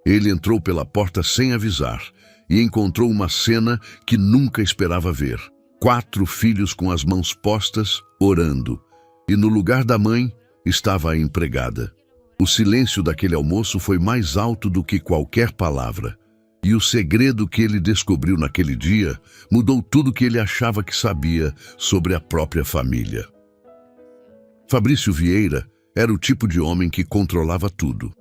Ele entrou pela porta sem avisar e encontrou uma cena que nunca esperava ver. 4 filhos com as mãos postas, orando, e no lugar da mãe estava a empregada. O silêncio daquele almoço foi mais alto do que qualquer palavra. E o segredo que ele descobriu naquele dia mudou tudo que ele achava que sabia sobre a própria família. Fabrício Vieira era o tipo de homem que controlava tudo.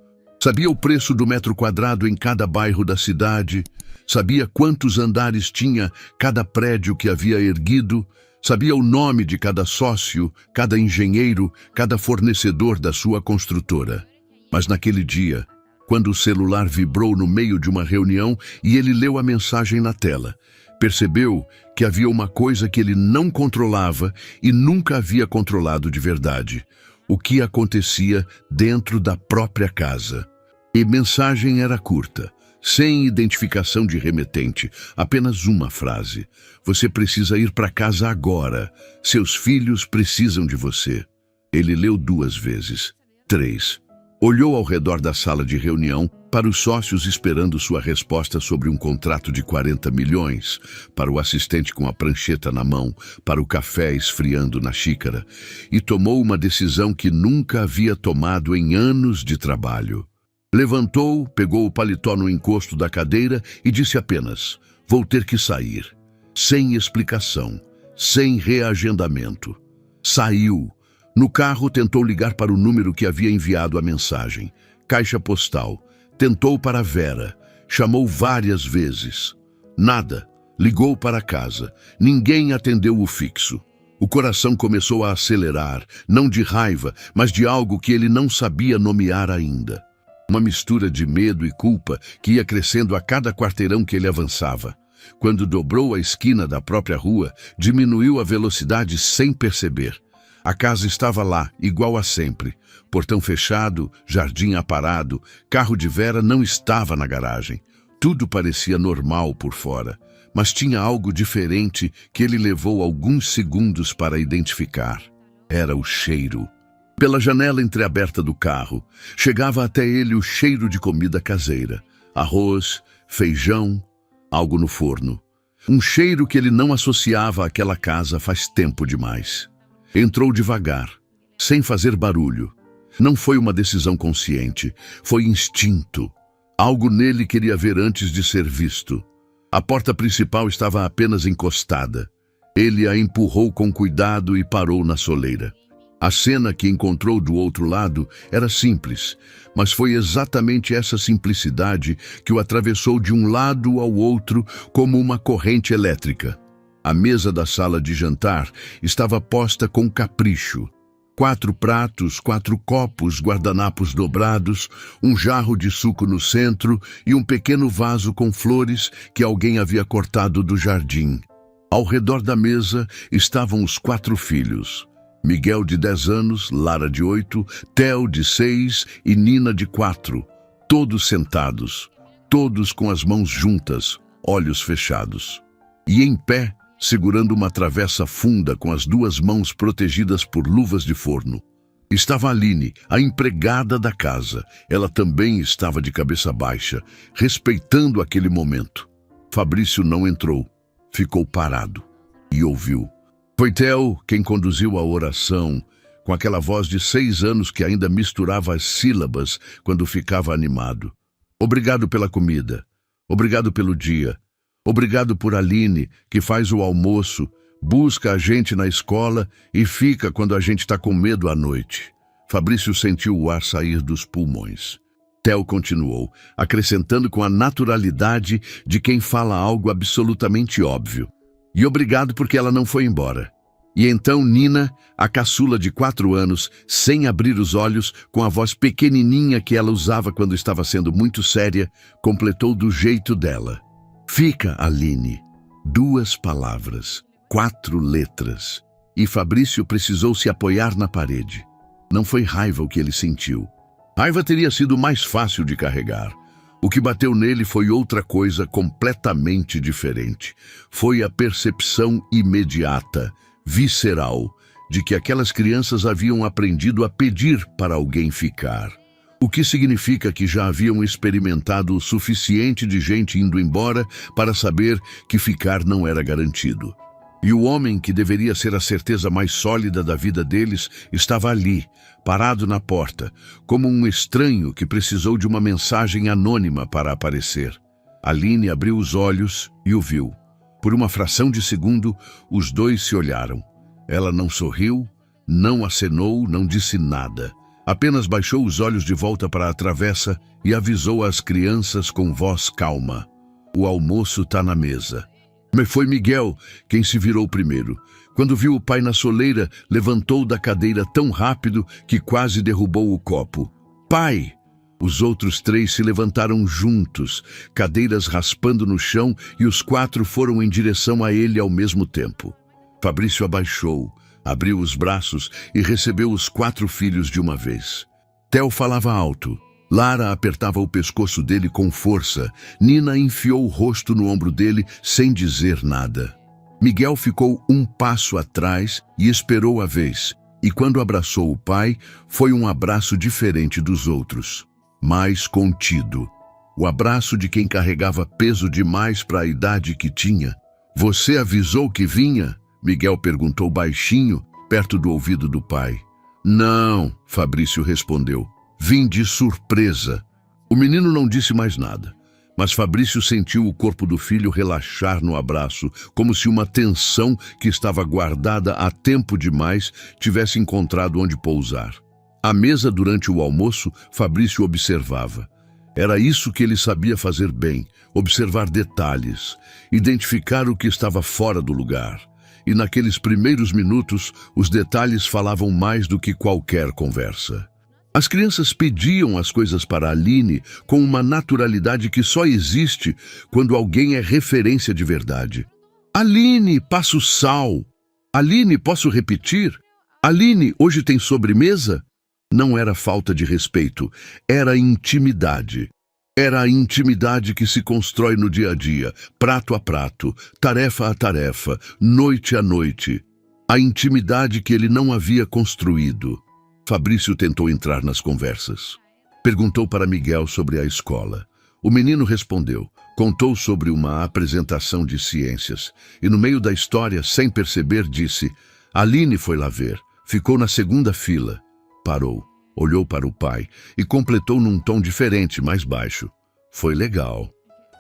Sabia o preço do metro quadrado em cada bairro da cidade, sabia quantos andares tinha cada prédio que havia erguido, sabia o nome de cada sócio, cada engenheiro, cada fornecedor da sua construtora. Mas naquele dia, quando o celular vibrou no meio de uma reunião e ele leu a mensagem na tela, percebeu que havia uma coisa que ele não controlava e nunca havia controlado de verdade: o que acontecia dentro da própria casa. E mensagem era curta, sem identificação de remetente, apenas uma frase: você precisa ir para casa agora, seus filhos precisam de você. Ele leu 2 vezes, 3. Olhou ao redor da sala de reunião para os sócios esperando sua resposta sobre um contrato de 40 milhões, para o assistente com a prancheta na mão, para o café esfriando na xícara, e tomou uma decisão que nunca havia tomado em anos de trabalho. Levantou, pegou o paletó no encosto da cadeira e disse apenas: vou ter que sair. Sem explicação, sem reagendamento. Saiu. No carro, tentou ligar para o número que havia enviado a mensagem. Caixa postal. Tentou para Vera. Chamou várias vezes. Nada. Ligou para casa. Ninguém atendeu o fixo. O coração começou a acelerar, não de raiva, mas de algo que ele não sabia nomear ainda. Uma mistura de medo e culpa que ia crescendo a cada quarteirão que ele avançava. Quando dobrou a esquina da própria rua, diminuiu a velocidade sem perceber. A casa estava lá, igual a sempre. Portão fechado, jardim aparado, carro de Vera não estava na garagem. Tudo parecia normal por fora, mas tinha algo diferente que ele levou alguns segundos para identificar. Era o cheiro. Pela janela entreaberta do carro, chegava até ele o cheiro de comida caseira. Arroz, feijão, algo no forno. Um cheiro que ele não associava àquela casa faz tempo demais. Entrou devagar, sem fazer barulho. Não foi uma decisão consciente, foi instinto. Algo nele queria ver antes de ser visto. A porta principal estava apenas encostada. Ele a empurrou com cuidado e parou na soleira. A cena que encontrou do outro lado era simples, mas foi exatamente essa simplicidade que o atravessou de um lado ao outro como uma corrente elétrica. A mesa da sala de jantar estava posta com capricho. 4 pratos, 4 copos, guardanapos dobrados, um jarro de suco no centro e um pequeno vaso com flores que alguém havia cortado do jardim. Ao redor da mesa estavam os 4 filhos. Miguel, de 10 anos, Lara, de 8, Theo, de 6 e Nina, de 4. Todos sentados, todos com as mãos juntas, olhos fechados. E em pé, segurando uma travessa funda com as 2 mãos protegidas por luvas de forno. Estava a Aline, a empregada da casa. Ela também estava de cabeça baixa, respeitando aquele momento. Fabrício não entrou, ficou parado e ouviu. Foi Theo quem conduziu a oração, com aquela voz de 6 anos que ainda misturava as sílabas quando ficava animado. Obrigado pela comida, obrigado pelo dia. Obrigado por Aline, que faz o almoço, busca a gente na escola e fica quando a gente está com medo à noite. Fabrício sentiu o ar sair dos pulmões. Theo continuou, acrescentando com a naturalidade de quem fala algo absolutamente óbvio. E obrigado porque ela não foi embora. E então Nina, a caçula de 4 anos, sem abrir os olhos, com a voz pequenininha que ela usava quando estava sendo muito séria, completou do jeito dela. Fica, Aline. 2 palavras, 4 letras. E Fabrício precisou se apoiar na parede. Não foi raiva o que ele sentiu. Raiva teria sido mais fácil de carregar. O que bateu nele foi outra coisa completamente diferente. Foi a percepção imediata, visceral, de que aquelas crianças haviam aprendido a pedir para alguém ficar. O que significa que já haviam experimentado o suficiente de gente indo embora para saber que ficar não era garantido. E o homem, que deveria ser a certeza mais sólida da vida deles, estava ali, parado na porta, como um estranho que precisou de uma mensagem anônima para aparecer. Aline abriu os olhos e o viu. Por uma fração de segundo, os dois se olharam. Ela não sorriu, não acenou, não disse nada. Apenas baixou os olhos de volta para a travessa e avisou às crianças com voz calma: "O almoço está na mesa." Mas foi Miguel quem se virou primeiro. Quando viu o pai na soleira, levantou da cadeira tão rápido que quase derrubou o copo. "Pai!" Os outros três se levantaram juntos, cadeiras raspando no chão, e os quatro foram em direção a ele ao mesmo tempo. Fabrício abaixou, abriu os braços e recebeu os 4 filhos de uma vez. Theo falava alto. Lara apertava o pescoço dele com força. Nina enfiou o rosto no ombro dele sem dizer nada. Miguel ficou um passo atrás e esperou a vez. E quando abraçou o pai, foi um abraço diferente dos outros, mais contido. O abraço de quem carregava peso demais para a idade que tinha. "Você avisou que vinha?" Miguel perguntou baixinho, perto do ouvido do pai. "Não", Fabrício respondeu. "Vim de surpresa." O menino não disse mais nada, mas Fabrício sentiu o corpo do filho relaxar no abraço, como se uma tensão que estava guardada há tempo demais tivesse encontrado onde pousar. À mesa, durante o almoço, Fabrício observava. Era isso que ele sabia fazer bem: observar detalhes, identificar o que estava fora do lugar. E naqueles primeiros minutos, os detalhes falavam mais do que qualquer conversa. As crianças pediam as coisas para Aline com uma naturalidade que só existe quando alguém é referência de verdade. "Aline, passa o sal." "Aline, posso repetir?" "Aline, hoje tem sobremesa?" Não era falta de respeito, era intimidade. Era a intimidade que se constrói no dia a dia, prato a prato, tarefa a tarefa, noite a noite. A intimidade que ele não havia construído. Fabrício tentou entrar nas conversas. Perguntou para Miguel sobre a escola. O menino respondeu, contou sobre uma apresentação de ciências e no meio da história, sem perceber, disse: "Aline foi lá ver, ficou na segunda fila." Parou, olhou para o pai e completou num tom diferente, mais baixo: "Foi legal."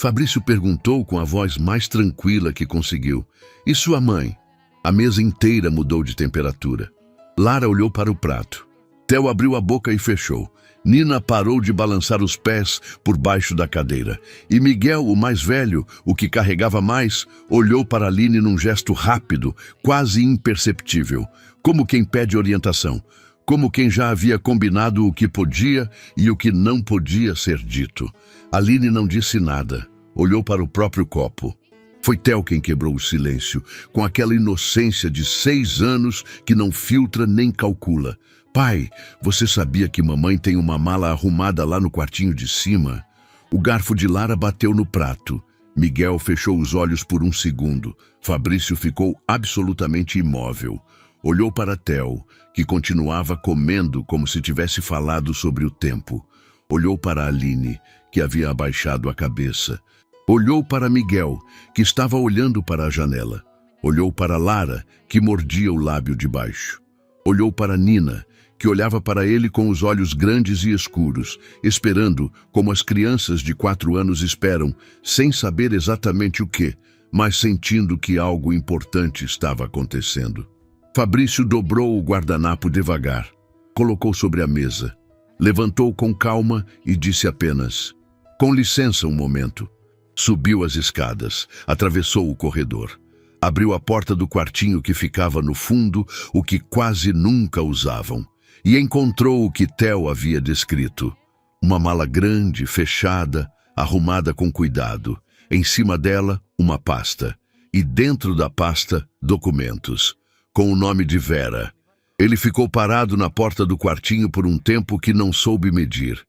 Fabrício perguntou com a voz mais tranquila que conseguiu: "E sua mãe?" A mesa inteira mudou de temperatura. Lara olhou para o prato. Theo abriu a boca e fechou. Nina parou de balançar os pés por baixo da cadeira. E Miguel, o mais velho, o que carregava mais, olhou para Aline num gesto rápido, quase imperceptível, como quem pede orientação, como quem já havia combinado o que podia e o que não podia ser dito. Aline não disse nada, olhou para o próprio copo. Foi Theo quem quebrou o silêncio, com aquela inocência de 6 anos que não filtra nem calcula. "Pai, você sabia que mamãe tem uma mala arrumada lá no quartinho de cima?" O garfo de Lara bateu no prato. Miguel fechou os olhos por um segundo. Fabrício ficou absolutamente imóvel. Olhou para Theo, que continuava comendo como se tivesse falado sobre o tempo. Olhou para Aline, que havia abaixado a cabeça. Olhou para Miguel, que estava olhando para a janela. Olhou para Lara, que mordia o lábio de baixo. Olhou para Nina, que olhava para ele com os olhos grandes e escuros, esperando, como as crianças de 4 anos esperam, sem saber exatamente o que, mas sentindo que algo importante estava acontecendo. Fabrício dobrou o guardanapo devagar, colocou sobre a mesa, levantou com calma e disse apenas: "Com licença um momento." Subiu as escadas, atravessou o corredor. Abriu a porta do quartinho que ficava no fundo, o que quase nunca usavam, e encontrou o que Theo havia descrito. Uma mala grande, fechada, arrumada com cuidado. Em cima dela, uma pasta. E dentro da pasta, documentos. Com o nome de Vera. Ele ficou parado na porta do quartinho por um tempo que não soube medir.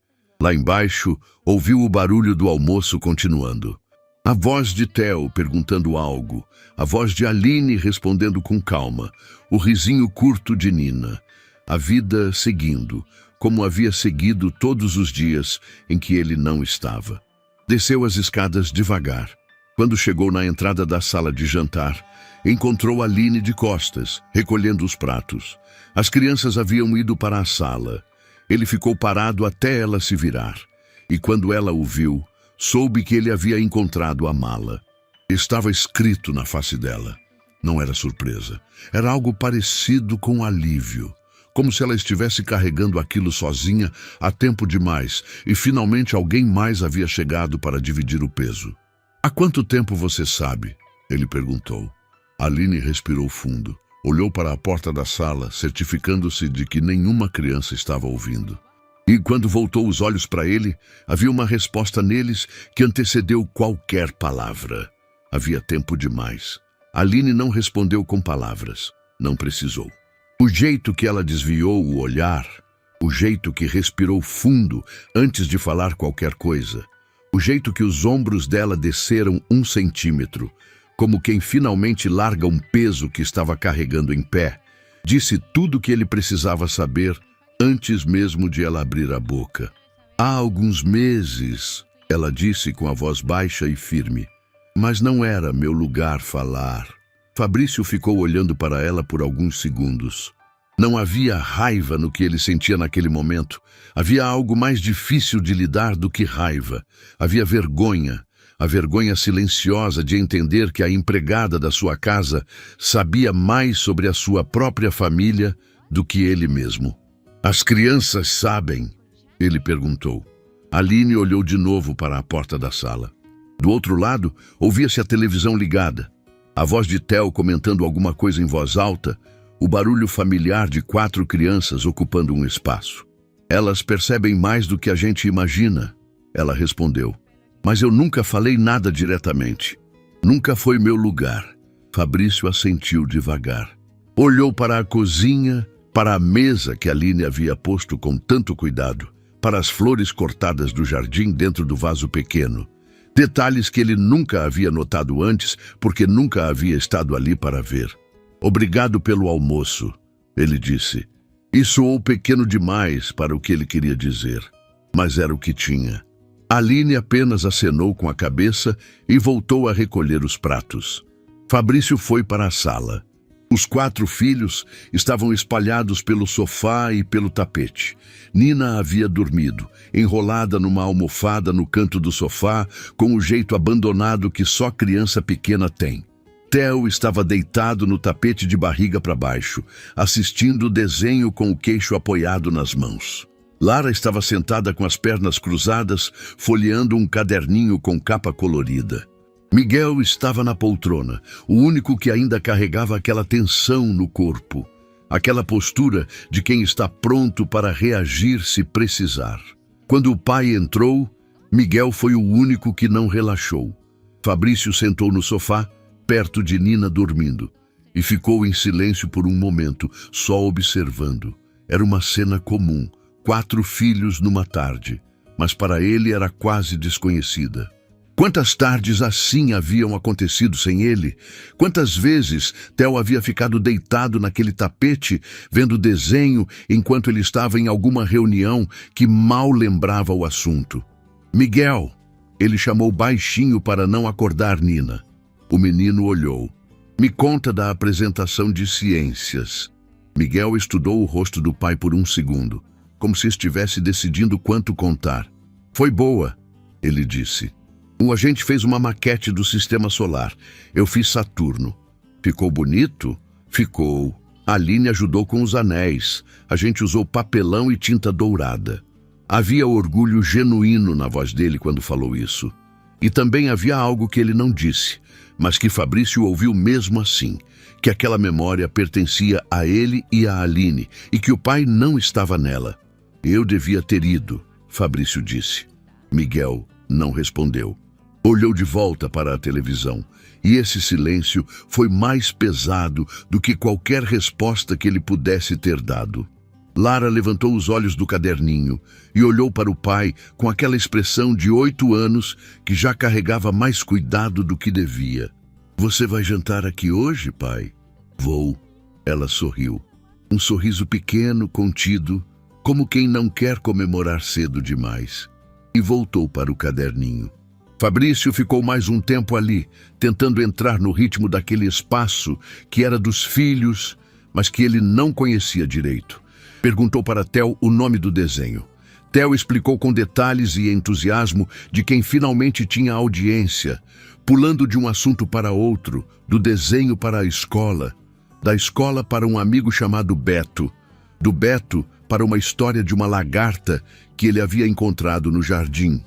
Lá embaixo, ouviu o barulho do almoço continuando. A voz de Theo perguntando algo. A voz de Aline respondendo com calma. O risinho curto de Nina. A vida seguindo, como havia seguido todos os dias em que ele não estava. Desceu as escadas devagar. Quando chegou na entrada da sala de jantar, encontrou Aline de costas, recolhendo os pratos. As crianças haviam ido para a sala. Ele ficou parado até ela se virar. E quando ela o viu, soube que ele havia encontrado a mala. Estava escrito na face dela. Não era surpresa. Era algo parecido com alívio. Como se ela estivesse carregando aquilo sozinha há tempo demais e finalmente alguém mais havia chegado para dividir o peso. "Há quanto tempo você sabe?" ele perguntou. Aline respirou fundo. Olhou para a porta da sala, certificando-se de que nenhuma criança estava ouvindo. E quando voltou os olhos para ele, havia uma resposta neles que antecedeu qualquer palavra. Havia tempo demais. Aline não respondeu com palavras. Não precisou. O jeito que ela desviou o olhar, o jeito que respirou fundo antes de falar qualquer coisa, o jeito que os ombros dela desceram 1 centímetro, como quem finalmente larga um peso que estava carregando em pé, disse tudo o que ele precisava saber antes mesmo de ela abrir a boca. "Há alguns meses", ela disse com a voz baixa e firme, "mas não era meu lugar falar." Fabrício ficou olhando para ela por alguns segundos. Não havia raiva no que ele sentia naquele momento. Havia algo mais difícil de lidar do que raiva. Havia vergonha, a vergonha silenciosa de entender que a empregada da sua casa sabia mais sobre a sua própria família do que ele mesmo. "As crianças sabem?" ele perguntou. Aline olhou de novo para a porta da sala. Do outro lado, ouvia-se a televisão ligada. A voz de Theo comentando alguma coisa em voz alta, o barulho familiar de 4 crianças ocupando um espaço. "Elas percebem mais do que a gente imagina", ela respondeu. "Mas eu nunca falei nada diretamente. Nunca foi meu lugar." Fabrício assentiu devagar. Olhou para a cozinha, para a mesa que Aline havia posto com tanto cuidado, para as flores cortadas do jardim dentro do vaso pequeno. Detalhes que ele nunca havia notado antes, porque nunca havia estado ali para ver. "Obrigado pelo almoço", ele disse. E soou pequeno demais para o que ele queria dizer, mas era o que tinha. Aline apenas acenou com a cabeça e voltou a recolher os pratos. Fabrício foi para a sala. Os 4 filhos estavam espalhados pelo sofá e pelo tapete. Nina havia dormido, enrolada numa almofada no canto do sofá, com o jeito abandonado que só criança pequena tem. Theo estava deitado no tapete de barriga para baixo, assistindo o desenho com o queixo apoiado nas mãos. Lara estava sentada com as pernas cruzadas, folheando um caderninho com capa colorida. Miguel estava na poltrona, o único que ainda carregava aquela tensão no corpo, aquela postura de quem está pronto para reagir se precisar. Quando o pai entrou, Miguel foi o único que não relaxou. Fabrício sentou no sofá, perto de Nina dormindo, e ficou em silêncio por um momento, só observando. Era uma cena comum, 4 filhos numa tarde, mas para ele era quase desconhecida. Quantas tardes assim haviam acontecido sem ele? Quantas vezes Theo havia ficado deitado naquele tapete, vendo desenho, enquanto ele estava em alguma reunião que mal lembrava o assunto? "Miguel!" Ele chamou baixinho para não acordar Nina. O menino olhou. "Me conta da apresentação de ciências." Miguel estudou o rosto do pai por um segundo, como se estivesse decidindo quanto contar. "Foi boa", ele disse. "A gente fez uma maquete do sistema solar. Eu fiz Saturno. Ficou bonito?" "Ficou. A Aline ajudou com os anéis. A gente usou papelão e tinta dourada." Havia orgulho genuíno na voz dele quando falou isso. E também havia algo que ele não disse, mas que Fabrício ouviu mesmo assim, que aquela memória pertencia a ele e a Aline, e que o pai não estava nela. "Eu devia ter ido", Fabrício disse. Miguel não respondeu. Olhou de volta para a televisão, e esse silêncio foi mais pesado do que qualquer resposta que ele pudesse ter dado. Lara levantou os olhos do caderninho e olhou para o pai com aquela expressão de 8 anos que já carregava mais cuidado do que devia. "Você vai jantar aqui hoje, pai?" "Vou." Ela sorriu. Um sorriso pequeno, contido, como quem não quer comemorar cedo demais, e voltou para o caderninho. Fabrício ficou mais um tempo ali, tentando entrar no ritmo daquele espaço que era dos filhos, mas que ele não conhecia direito. Perguntou para Theo o nome do desenho. Theo explicou com detalhes e entusiasmo de quem finalmente tinha audiência, pulando de um assunto para outro, do desenho para a escola, da escola para um amigo chamado Beto, do Beto para uma história de uma lagarta que ele havia encontrado no jardim.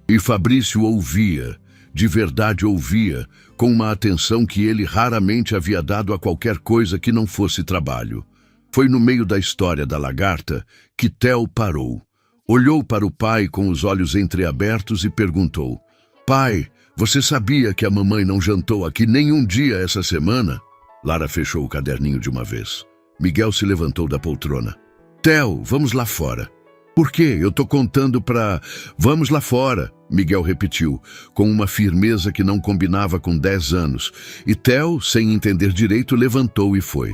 E Fabrício ouvia, de verdade ouvia, com uma atenção que ele raramente havia dado a qualquer coisa que não fosse trabalho. Foi no meio da história da lagarta que Theo parou. Olhou para o pai com os olhos entreabertos e perguntou: "Pai, você sabia que a mamãe não jantou aqui nenhum dia essa semana?" Lara fechou o caderninho de uma vez. Miguel se levantou da poltrona. "Theo, vamos lá fora." "Por quê? Eu tô contando pra... Vamos lá fora," Miguel repetiu, com uma firmeza que não combinava com 10 anos. E Theo, sem entender direito, levantou e foi.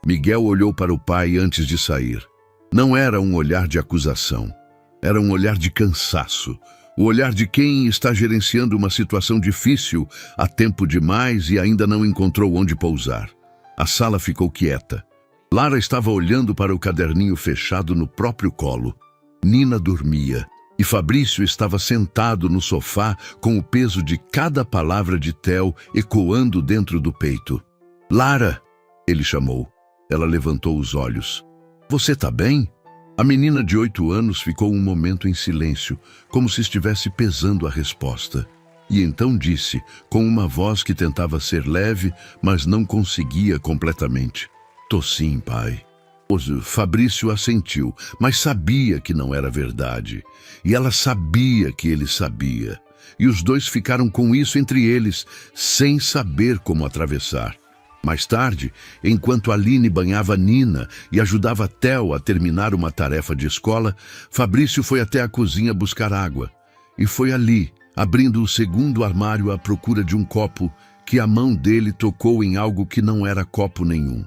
Miguel olhou para o pai antes de sair. Não era um olhar de acusação. Era um olhar de cansaço. O olhar de quem está gerenciando uma situação difícil há tempo demais e ainda não encontrou onde pousar. A sala ficou quieta. Lara estava olhando para o caderninho fechado no próprio colo. Nina dormia e Fabrício estava sentado no sofá com o peso de cada palavra de Theo ecoando dentro do peito. "Lara!" ele chamou. Ela levantou os olhos. "Você tá bem?" A menina de 8 anos ficou um momento em silêncio, como se estivesse pesando a resposta. E então disse, com uma voz que tentava ser leve, mas não conseguia completamente: "Tô sim, pai." Fabrício assentiu, mas sabia que não era verdade. E ela sabia que ele sabia. E os dois ficaram com isso entre eles, sem saber como atravessar. Mais tarde, enquanto Aline banhava Nina e ajudava Theo a terminar uma tarefa de escola, Fabrício foi até a cozinha buscar água. E foi ali, abrindo o segundo armário à procura de um copo, que a mão dele tocou em algo que não era copo nenhum.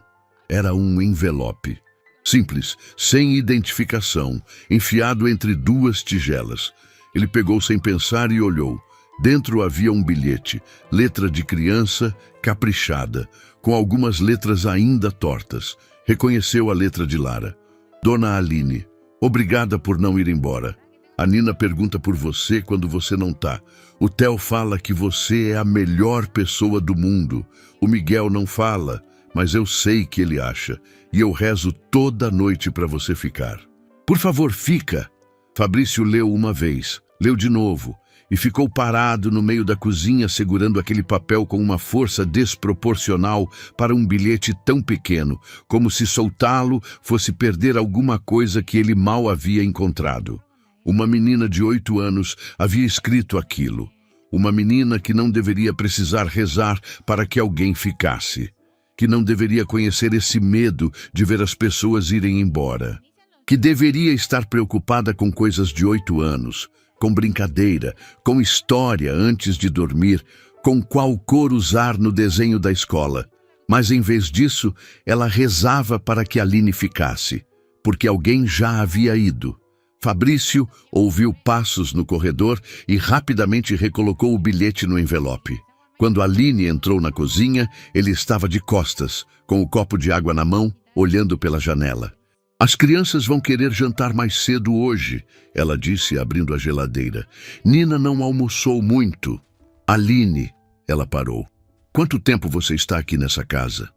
Era um envelope. Simples, sem identificação, enfiado entre 2 tigelas. Ele pegou sem pensar e olhou. Dentro havia um bilhete, letra de criança, caprichada, com algumas letras ainda tortas. Reconheceu a letra de Lara. "Dona Aline, obrigada por não ir embora. A Nina pergunta por você quando você não tá. O Theo fala que você é a melhor pessoa do mundo. O Miguel não fala, mas eu sei que ele acha. E eu rezo toda noite para você ficar. Por favor, fica." Fabrício leu uma vez, leu de novo, e ficou parado no meio da cozinha segurando aquele papel com uma força desproporcional para um bilhete tão pequeno, como se soltá-lo fosse perder alguma coisa que ele mal havia encontrado. Uma menina de 8 anos havia escrito aquilo. Uma menina que não deveria precisar rezar para que alguém ficasse. Que não deveria conhecer esse medo de ver as pessoas irem embora. Que deveria estar preocupada com coisas de 8 anos, com brincadeira, com história antes de dormir, com qual cor usar no desenho da escola. Mas em vez disso, ela rezava para que Aline ficasse, porque alguém já havia ido. Fabrício ouviu passos no corredor e rapidamente recolocou o bilhete no envelope. Quando Aline entrou na cozinha, ele estava de costas, com o copo de água na mão, olhando pela janela. "As crianças vão querer jantar mais cedo hoje," ela disse, abrindo a geladeira. "Nina não almoçou muito." "Aline," ela parou. "Quanto tempo você está aqui nessa casa?"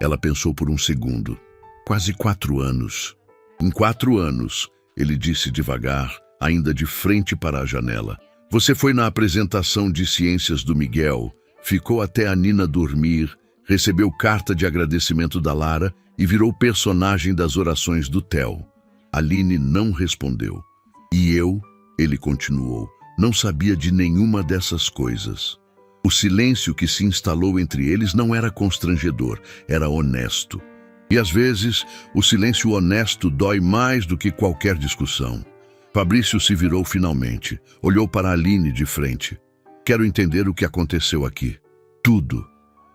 Ela pensou por um segundo. "Quase 4 anos." "Em 4 anos," ele disse devagar, ainda de frente para a janela. "Você foi na apresentação de ciências do Miguel, ficou até a Nina dormir, recebeu carta de agradecimento da Lara e virou personagem das orações do Theo." Aline não respondeu. "E eu," ele continuou, "não sabia de nenhuma dessas coisas." O silêncio que se instalou entre eles não era constrangedor, era honesto. E às vezes, o silêncio honesto dói mais do que qualquer discussão. Fabrício se virou finalmente, olhou para Aline de frente. "Quero entender o que aconteceu aqui. Tudo.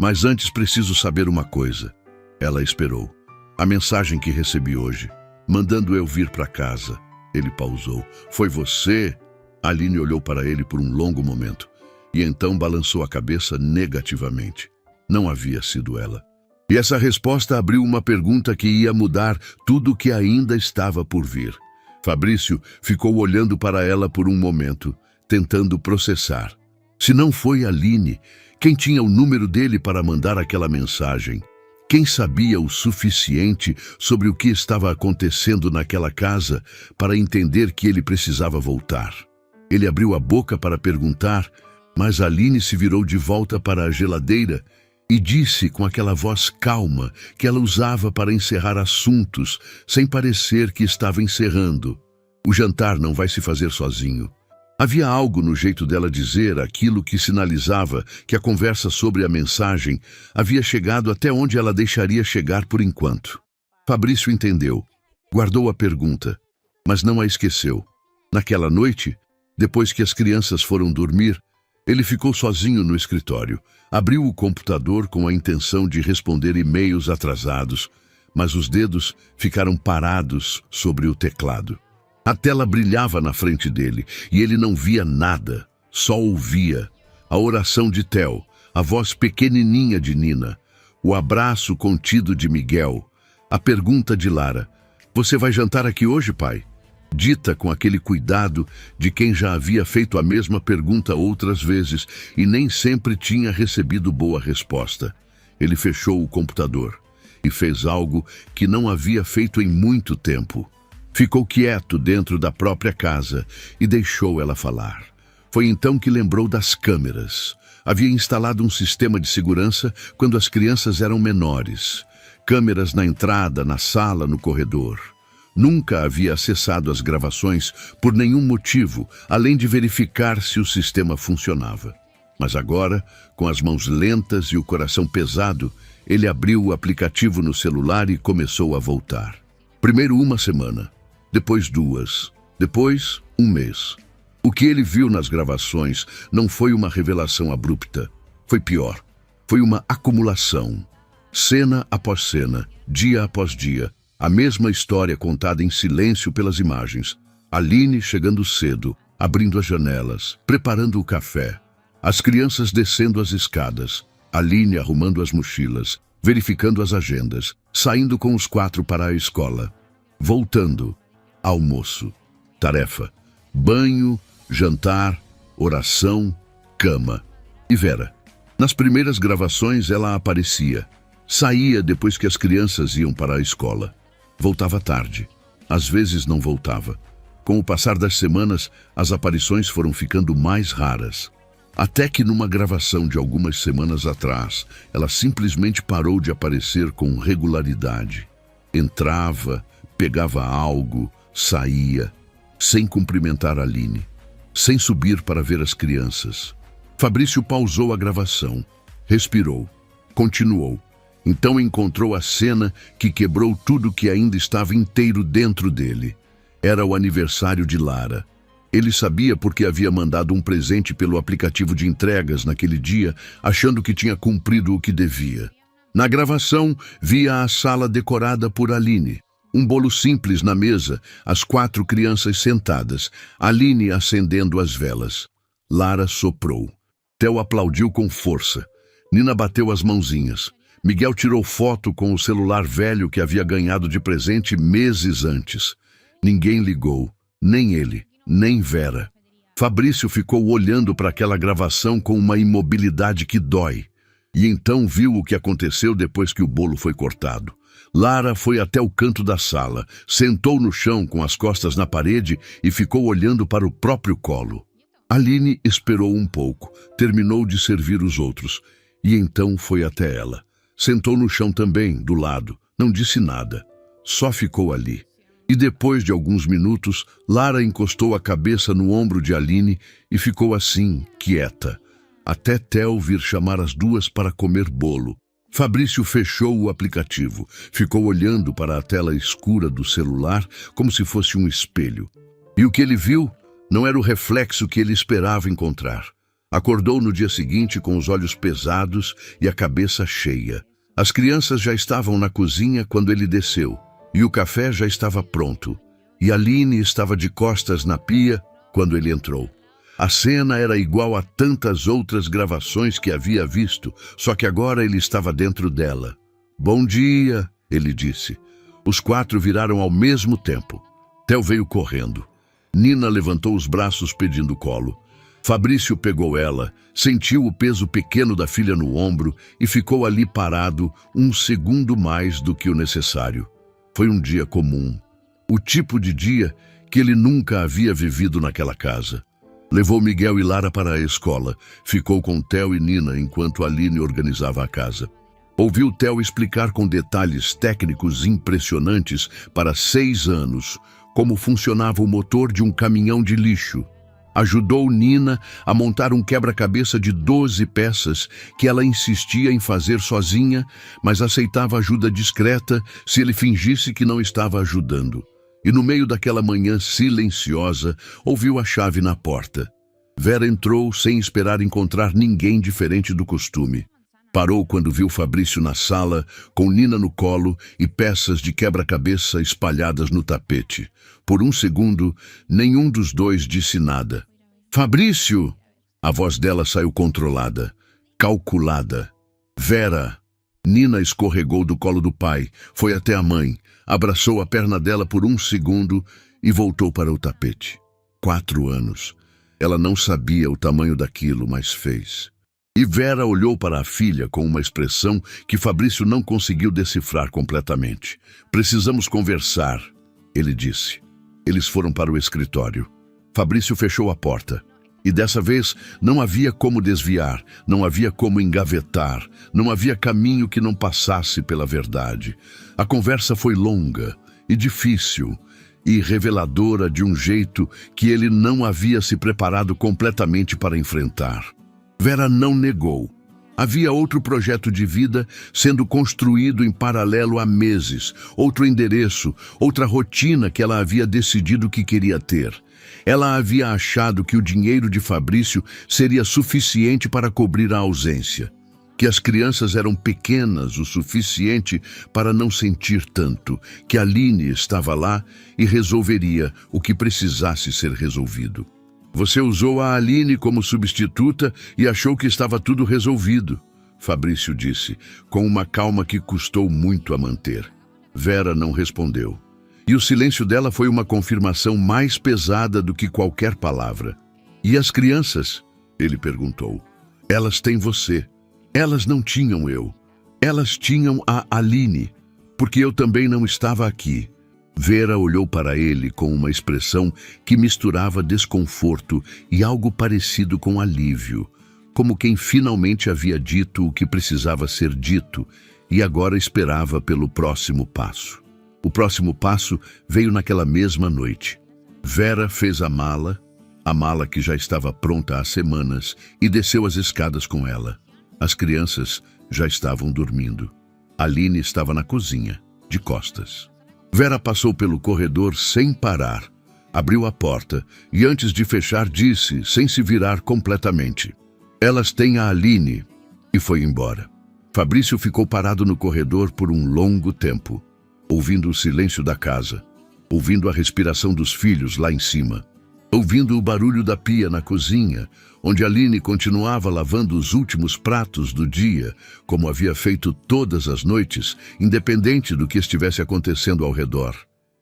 Mas antes preciso saber uma coisa." Ela esperou. "A mensagem que recebi hoje. mandando eu vir para casa. Ele pausou. Foi você? Aline olhou para ele por um longo momento e então balançou a cabeça negativamente. Não havia sido ela. E essa resposta abriu uma pergunta que ia mudar tudo o que ainda estava por vir. Fabrício ficou olhando para ela por um momento, tentando processar. Se não foi Aline, quem tinha o número dele para mandar aquela mensagem? Quem sabia o suficiente sobre o que estava acontecendo naquela casa para entender que ele precisava voltar? Ele abriu a boca para perguntar, mas Aline se virou de volta para a geladeira e disse com aquela voz calma que ela usava para encerrar assuntos, sem parecer que estava encerrando: o jantar não vai se fazer sozinho. Havia algo no jeito dela dizer aquilo que sinalizava que a conversa sobre a mensagem havia chegado até onde ela deixaria chegar por enquanto. Fabrício entendeu, guardou a pergunta, mas não a esqueceu. Naquela noite, depois que as crianças foram dormir, ele ficou sozinho no escritório. Abriu o computador com a intenção de responder e-mails atrasados, mas os dedos ficaram parados sobre o teclado. A tela brilhava na frente dele e ele não via nada, só ouvia a oração de Theo, a voz pequenininha de Nina, o abraço contido de Miguel, a pergunta de Lara: "Você vai jantar aqui hoje, pai?" Dita com aquele cuidado de quem já havia feito a mesma pergunta outras vezes e nem sempre tinha recebido boa resposta. Ele fechou o computador e fez algo que não havia feito em muito tempo. Ficou quieto dentro da própria casa e deixou ela falar. Foi então que lembrou das câmeras. Havia instalado um sistema de segurança quando as crianças eram menores. Câmeras na entrada, na sala, no corredor. Nunca havia acessado as gravações por nenhum motivo, além de verificar se o sistema funcionava. Mas agora, com as mãos lentas e o coração pesado, ele abriu o aplicativo no celular e começou a voltar. Primeiro 1 semana, depois 2, depois 1 mês. O que ele viu nas gravações não foi uma revelação abrupta. Foi pior. Foi uma acumulação. Cena após cena, dia após dia. A mesma história contada em silêncio pelas imagens. Aline chegando cedo, abrindo as janelas, preparando o café. As crianças descendo as escadas. Aline arrumando as mochilas, verificando as agendas, saindo com os 4 para a escola. Voltando. Almoço. Tarefa. Banho, jantar, oração, cama. E Vera. Nas primeiras gravações ela aparecia. Saía depois que as crianças iam para a escola. Voltava tarde. Às vezes não voltava. Com o passar das semanas, as aparições foram ficando mais raras. Até que numa gravação de algumas semanas atrás, ela simplesmente parou de aparecer com regularidade. Entrava, pegava algo, saía, sem cumprimentar Aline, sem subir para ver as crianças. Fabrício pausou a gravação, respirou, continuou. Então encontrou a cena que quebrou tudo que ainda estava inteiro dentro dele. Era o aniversário de Lara. Ele sabia porque havia mandado um presente pelo aplicativo de entregas naquele dia, achando que tinha cumprido o que devia. Na gravação, via a sala decorada por Aline. Um bolo simples na mesa, as 4 crianças sentadas, Aline acendendo as velas. Lara soprou. Theo aplaudiu com força. Nina bateu as mãozinhas. Miguel tirou foto com o celular velho que havia ganhado de presente meses antes. Ninguém ligou, nem ele, nem Vera. Fabrício ficou olhando para aquela gravação com uma imobilidade que dói. E então viu o que aconteceu depois que o bolo foi cortado. Lara foi até o canto da sala, sentou no chão com as costas na parede e ficou olhando para o próprio colo. Aline esperou um pouco, terminou de servir os outros, e então foi até ela. Sentou no chão também, do lado, não disse nada, só ficou ali. E depois de alguns minutos, Lara encostou a cabeça no ombro de Aline e ficou assim, quieta, até Theo vir chamar as duas para comer bolo. Fabrício fechou o aplicativo, ficou olhando para a tela escura do celular como se fosse um espelho. E o que ele viu não era o reflexo que ele esperava encontrar. Acordou no dia seguinte com os olhos pesados e a cabeça cheia. As crianças já estavam na cozinha quando ele desceu. e o café já estava pronto, e Aline estava de costas na pia quando ele entrou. A cena era igual a tantas outras gravações que havia visto, só que agora ele estava dentro dela. "Bom dia", ele disse. Os 4 viraram ao mesmo tempo. Theo veio correndo. Nina levantou os braços pedindo colo. Fabrício pegou ela, sentiu o peso pequeno da filha no ombro e ficou ali parado 1 segundo mais do que o necessário. Foi um dia comum. O tipo de dia que ele nunca havia vivido naquela casa. Levou Miguel e Lara para a escola. Ficou com Theo e Nina enquanto Aline organizava a casa. Ouviu Theo explicar com detalhes técnicos impressionantes para 6 anos como funcionava o motor de um caminhão de lixo. Ajudou Nina a montar um quebra-cabeça de 12 peças que ela insistia em fazer sozinha, mas aceitava ajuda discreta se ele fingisse que não estava ajudando. E no meio daquela manhã silenciosa, ouviu a chave na porta. Vera entrou sem esperar encontrar ninguém diferente do costume. Parou quando viu Fabrício na sala, com Nina no colo e peças de quebra-cabeça espalhadas no tapete. Por 1 segundo, nenhum dos dois disse nada. "Fabrício!" A voz dela saiu controlada, calculada. "Vera!" Nina escorregou do colo do pai, foi até a mãe, abraçou a perna dela por 1 segundo e voltou para o tapete. 4 anos. Ela não sabia o tamanho daquilo, mas fez. E Vera olhou para a filha com uma expressão que Fabrício não conseguiu decifrar completamente. "Precisamos conversar", ele disse. Eles foram para o escritório. Fabrício fechou a porta. E dessa vez não havia como desviar, não havia como engavetar, não havia caminho que não passasse pela verdade. A conversa foi longa e difícil e reveladora de um jeito que ele não havia se preparado completamente para enfrentar. Vera não negou. Havia outro projeto de vida sendo construído em paralelo há meses, outro endereço, outra rotina que ela havia decidido que queria ter. Ela havia achado que o dinheiro de Fabrício seria suficiente para cobrir a ausência, que as crianças eram pequenas o suficiente para não sentir tanto, que Aline estava lá e resolveria o que precisasse ser resolvido. "Você usou a Aline como substituta e achou que estava tudo resolvido", Fabrício disse, com uma calma que custou muito a manter. Vera não respondeu. E o silêncio dela foi uma confirmação mais pesada do que qualquer palavra. "E as crianças?", ele perguntou. "Elas têm você. Elas não tinham eu. Elas tinham a Aline, porque eu também não estava aqui." Vera olhou para ele com uma expressão que misturava desconforto e algo parecido com alívio, como quem finalmente havia dito o que precisava ser dito e agora esperava pelo próximo passo. O próximo passo veio naquela mesma noite. Vera fez a mala que já estava pronta há semanas, e desceu as escadas com ela. As crianças já estavam dormindo. Aline estava na cozinha, de costas. Vera passou pelo corredor sem parar, abriu a porta e antes de fechar disse, sem se virar completamente, "Elas têm a Aline", e foi embora. Fabrício ficou parado no corredor por um longo tempo, ouvindo o silêncio da casa, ouvindo a respiração dos filhos lá em cima, ouvindo o barulho da pia na cozinha, onde Aline continuava lavando os últimos pratos do dia, como havia feito todas as noites, independente do que estivesse acontecendo ao redor.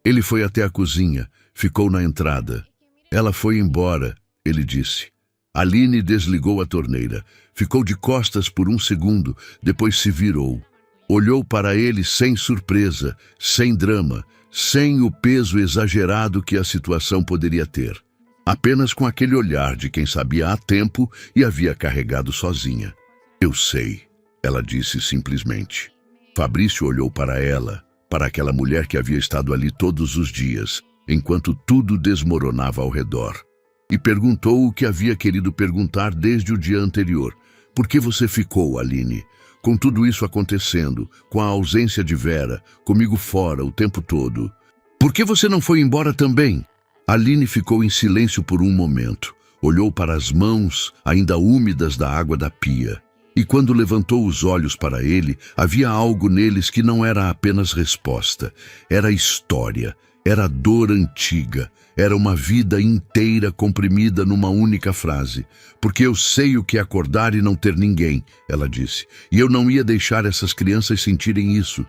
Ele foi até a cozinha, ficou na entrada. "Ela foi embora", ele disse. Aline desligou a torneira, ficou de costas por um segundo, depois se virou. Olhou para ele sem surpresa, sem drama, sem o peso exagerado que a situação poderia ter. Apenas com aquele olhar de quem sabia há tempo e havia carregado sozinha. "Eu sei", ela disse simplesmente. Fabrício olhou para ela, para aquela mulher que havia estado ali todos os dias, enquanto tudo desmoronava ao redor, e perguntou o que havia querido perguntar desde o dia anterior. "Por que você ficou, Aline? Com tudo isso acontecendo, com a ausência de Vera, comigo fora o tempo todo. Por que você não foi embora também?" Aline ficou em silêncio por um momento. Olhou para as mãos, ainda úmidas da água da pia. E quando levantou os olhos para ele, havia algo neles que não era apenas resposta, era história, era dor antiga, era uma vida inteira comprimida numa única frase. Porque eu sei o que é acordar e não ter ninguém, ela disse, e eu não ia deixar essas crianças sentirem isso.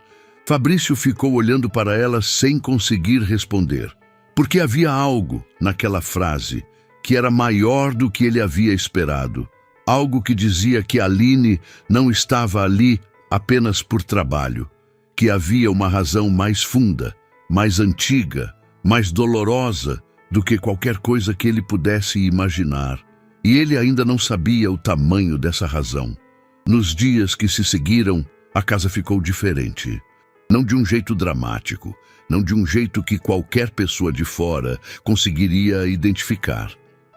Fabrício ficou olhando para ela sem conseguir responder, porque havia algo naquela frase que era maior do que ele havia esperado. Algo que dizia que Aline não estava ali apenas por trabalho, que havia uma razão mais funda, mais antiga, mais dolorosa do que qualquer coisa que ele pudesse imaginar. E ele ainda não sabia o tamanho dessa razão. Nos dias que se seguiram, a casa ficou diferente. Não de um jeito dramático, não de um jeito que qualquer pessoa de fora conseguiria identificar.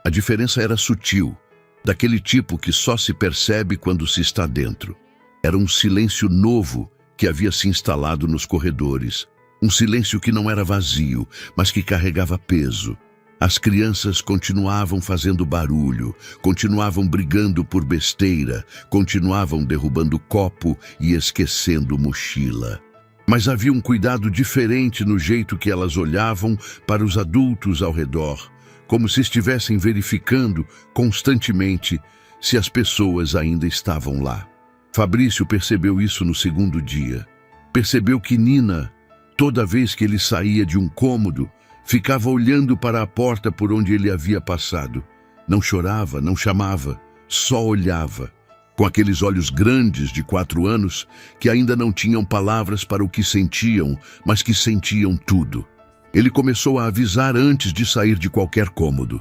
A diferença era sutil, daquele tipo que só se percebe quando se está dentro. Era um silêncio novo que havia se instalado nos corredores. Um silêncio que não era vazio, mas que carregava peso. As crianças continuavam fazendo barulho, continuavam brigando por besteira, continuavam derrubando copo e esquecendo mochila. Mas havia um cuidado diferente no jeito que elas olhavam para os adultos ao redor, como se estivessem verificando constantemente se as pessoas ainda estavam lá. Fabrício percebeu isso no segundo dia. Percebeu que Nina, toda vez que ele saía de um cômodo, ficava olhando para a porta por onde ele havia passado. Não chorava, não chamava, só olhava, com aqueles olhos grandes de 4 anos que ainda não tinham palavras para o que sentiam, mas que sentiam tudo. Ele começou a avisar antes de sair de qualquer cômodo.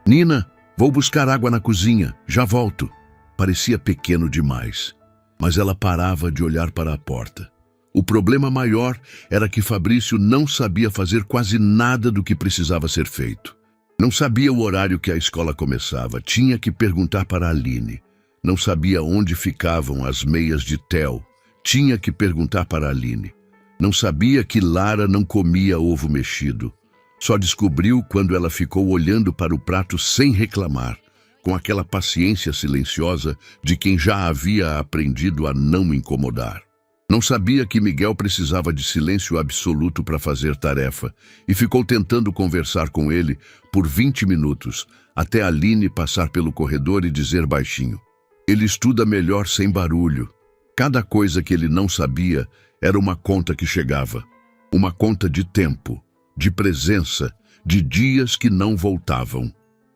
Nina, vou buscar água na cozinha, já volto. Parecia pequeno demais, mas ela parava de olhar para a porta. O problema maior era que Fabrício não sabia fazer quase nada do que precisava ser feito. Não sabia o horário que a escola começava, tinha que perguntar para a Aline. Não sabia onde ficavam as meias de Theo, tinha que perguntar para a Aline. Não sabia que Lara não comia ovo mexido. Só descobriu quando ela ficou olhando para o prato sem reclamar, com aquela paciência silenciosa de quem já havia aprendido a não incomodar. Não sabia que Miguel precisava de silêncio absoluto para fazer tarefa e ficou tentando conversar com ele por 20 minutos, até a Aline passar pelo corredor e dizer baixinho: ele estuda melhor sem barulho. Cada coisa que ele não sabia era uma conta que chegava. Uma conta de tempo, de presença, de dias que não voltavam.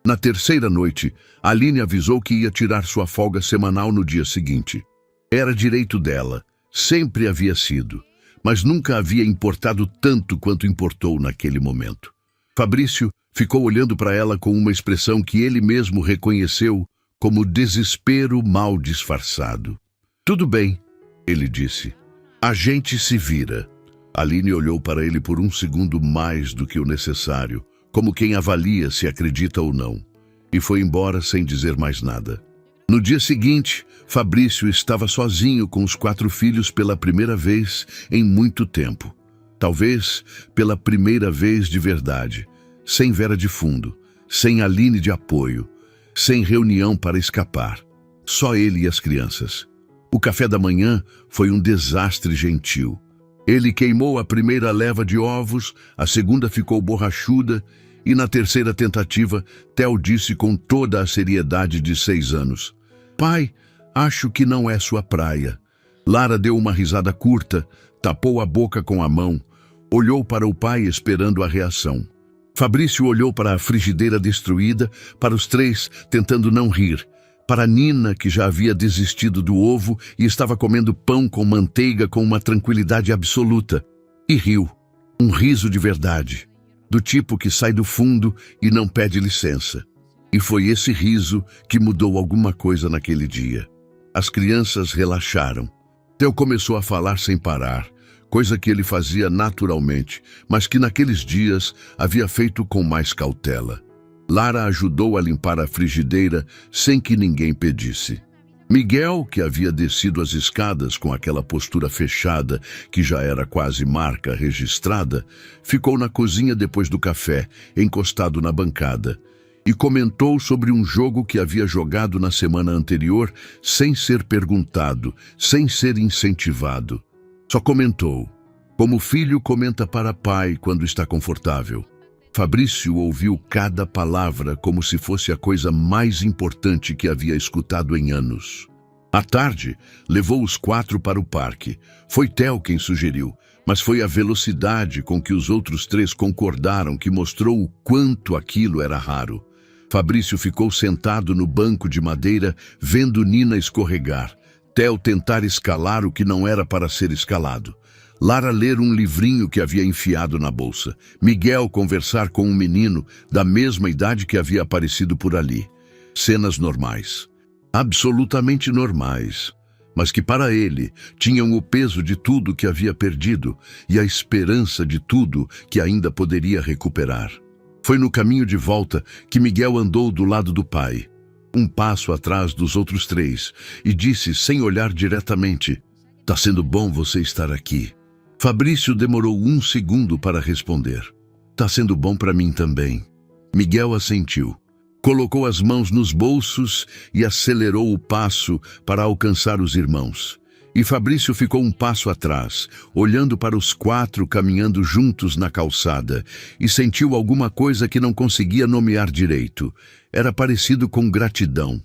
Na terceira noite, Aline avisou que ia tirar sua folga semanal no dia seguinte. Era direito dela, sempre havia sido, mas nunca havia importado tanto quanto importou naquele momento. Fabrício ficou olhando para ela com uma expressão que ele mesmo reconheceu como desespero mal disfarçado. Tudo bem, ele disse. A gente se vira. Aline olhou para ele por um segundo mais do que o necessário, como quem avalia se acredita ou não, e foi embora sem dizer mais nada. No dia seguinte, Fabrício estava sozinho com os 4 filhos pela primeira vez em muito tempo. Talvez pela primeira vez de verdade, sem Vera de fundo, sem Aline de apoio, sem reunião para escapar. Só ele e as crianças. O café da manhã foi um desastre gentil. Ele queimou a primeira leva de ovos, a segunda ficou borrachuda e na terceira tentativa, Theo disse com toda a seriedade de 6 anos: pai, acho que não é sua praia. Lara deu uma risada curta, tapou a boca com a mão, olhou para o pai esperando a reação. Fabrício olhou para a frigideira destruída, para os 3 tentando não rir, para Nina, que já havia desistido do ovo e estava comendo pão com manteiga com uma tranquilidade absoluta, e riu. Um riso de verdade, do tipo que sai do fundo e não pede licença. E foi esse riso que mudou alguma coisa naquele dia. As crianças relaxaram. Theo começou a falar sem parar, coisa que ele fazia naturalmente, mas que naqueles dias havia feito com mais cautela. Lara ajudou a limpar a frigideira sem que ninguém pedisse. Miguel, que havia descido as escadas com aquela postura fechada, que já era quase marca registrada, ficou na cozinha depois do café, encostado na bancada. e comentou sobre um jogo que havia jogado na semana anterior sem ser perguntado, sem ser incentivado. Só comentou, como filho comenta para pai quando está confortável. Fabrício ouviu cada palavra como se fosse a coisa mais importante que havia escutado em anos. À tarde, levou os 4 para o parque. Foi Theo quem sugeriu, mas foi a velocidade com que os outros 3 concordaram que mostrou o quanto aquilo era raro. Fabrício ficou sentado no banco de madeira, vendo Nina escorregar. Theo tentar escalar o que não era para ser escalado. Lara ler um livrinho que havia enfiado na bolsa. Miguel conversar com um menino da mesma idade que havia aparecido por ali. Cenas normais. Absolutamente normais. Mas que para ele tinham o peso de tudo que havia perdido e a esperança de tudo que ainda poderia recuperar. Foi no caminho de volta que Miguel andou do lado do pai, um passo atrás dos outros 3, e disse sem olhar diretamente, "Tá sendo bom você estar aqui." Fabrício demorou 1 segundo para responder. "Tá sendo bom para mim também." Miguel assentiu. Colocou as mãos nos bolsos e acelerou o passo para alcançar os irmãos. E Fabrício ficou um passo atrás, olhando para os 4 caminhando juntos na calçada, e sentiu alguma coisa que não conseguia nomear direito. Era parecido com gratidão,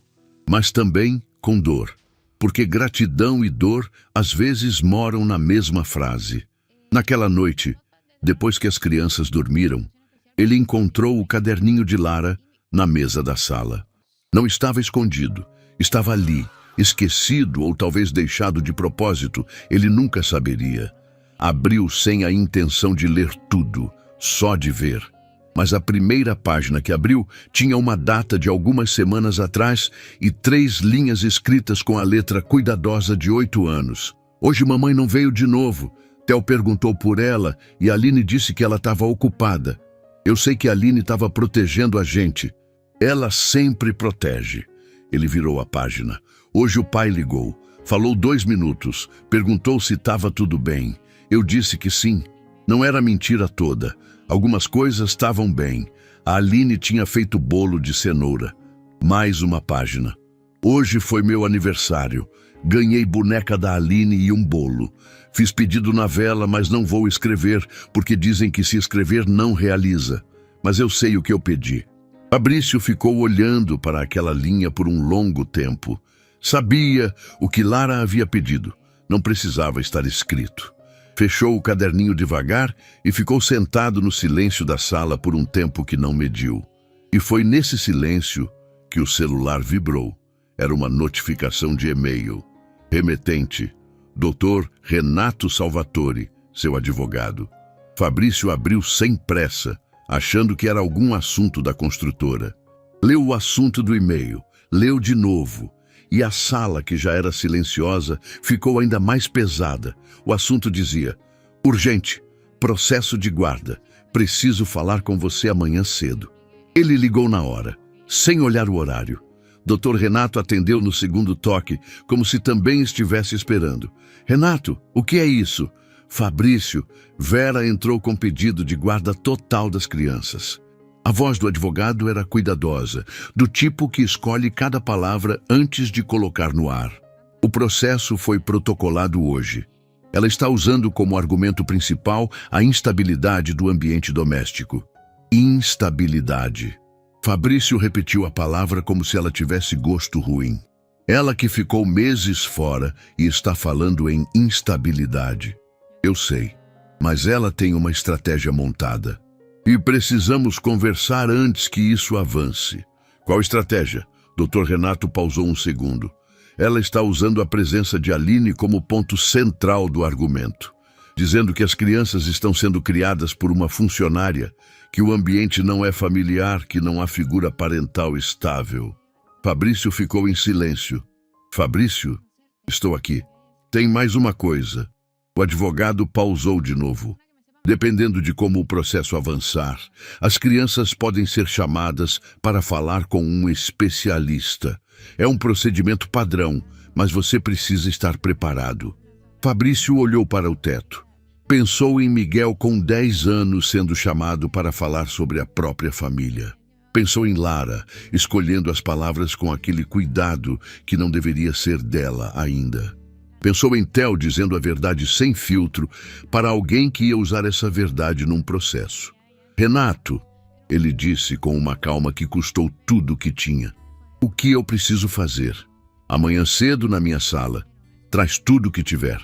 mas também com dor. Porque gratidão e dor às vezes moram na mesma frase. Naquela noite, depois que as crianças dormiram, ele encontrou o caderninho de Lara na mesa da sala. Não estava escondido, estava ali, esquecido ou talvez deixado de propósito, ele nunca saberia. Abriu sem a intenção de ler tudo, só de ver. Mas a primeira página que abriu tinha uma data de algumas semanas atrás e 3 linhas escritas com a letra cuidadosa de 8 anos. "Hoje mamãe não veio de novo." Theo perguntou por ela e Aline disse que ela estava ocupada. "Eu sei que a Aline estava protegendo a gente." "Ela sempre protege." Ele virou a página. Hoje o pai ligou. Falou 2 minutos. Perguntou se estava tudo bem. Eu disse que sim. Não era mentira toda. Algumas coisas estavam bem. A Aline tinha feito bolo de cenoura. Mais uma página. "Hoje foi meu aniversário. Ganhei boneca da Aline e um bolo. Fiz pedido na vela, mas não vou escrever, porque dizem que se escrever não realiza. Mas eu sei o que eu pedi." Fabrício ficou olhando para aquela linha por um longo tempo. Sabia o que Lara havia pedido. Não precisava estar escrito. Fechou o caderninho devagar e ficou sentado no silêncio da sala por um tempo que não mediu. E foi nesse silêncio que o celular vibrou. Era uma notificação de e-mail. Remetente, Dr. Renato Salvatore, seu advogado. Fabrício abriu sem pressa, achando que era algum assunto da construtora. Leu o assunto do e-mail, leu de novo. E a sala, que já era silenciosa, ficou ainda mais pesada. O assunto dizia: "Urgente, processo de guarda. Preciso falar com você amanhã cedo." Ele ligou na hora, sem olhar o horário. Dr. Renato atendeu no segundo toque, como se também estivesse esperando. "Renato, o que é isso?" "Fabrício, Vera entrou com pedido de guarda total das crianças." A voz do advogado era cuidadosa, do tipo que escolhe cada palavra antes de colocar no ar. "O processo foi protocolado hoje. Ela está usando como argumento principal a instabilidade do ambiente doméstico." Instabilidade. Fabrício repetiu a palavra como se ela tivesse gosto ruim. Ela que ficou meses fora e está falando em instabilidade. "Eu sei, mas ela tem uma estratégia montada. E precisamos conversar antes que isso avance." "Qual estratégia?" Dr. Renato pausou um segundo. "Ela está usando a presença de Aline como ponto central do argumento, dizendo que as crianças estão sendo criadas por uma funcionária, que o ambiente não é familiar, que não há figura parental estável." Fabrício ficou em silêncio. "Fabrício, estou aqui. Tem mais uma coisa." O advogado pausou de novo. "Dependendo de como o processo avançar, as crianças podem ser chamadas para falar com um especialista. É um procedimento padrão, mas você precisa estar preparado." Fabrício olhou para o teto. Pensou em Miguel com 10 anos sendo chamado para falar sobre a própria família. Pensou em Lara, escolhendo as palavras com aquele cuidado que não deveria ser dela ainda. Pensou em Theo dizendo a verdade sem filtro para alguém que ia usar essa verdade num processo. Renato, ele disse com uma calma que custou tudo o que tinha. O que eu preciso fazer? Amanhã cedo na minha sala. Traz tudo o que tiver.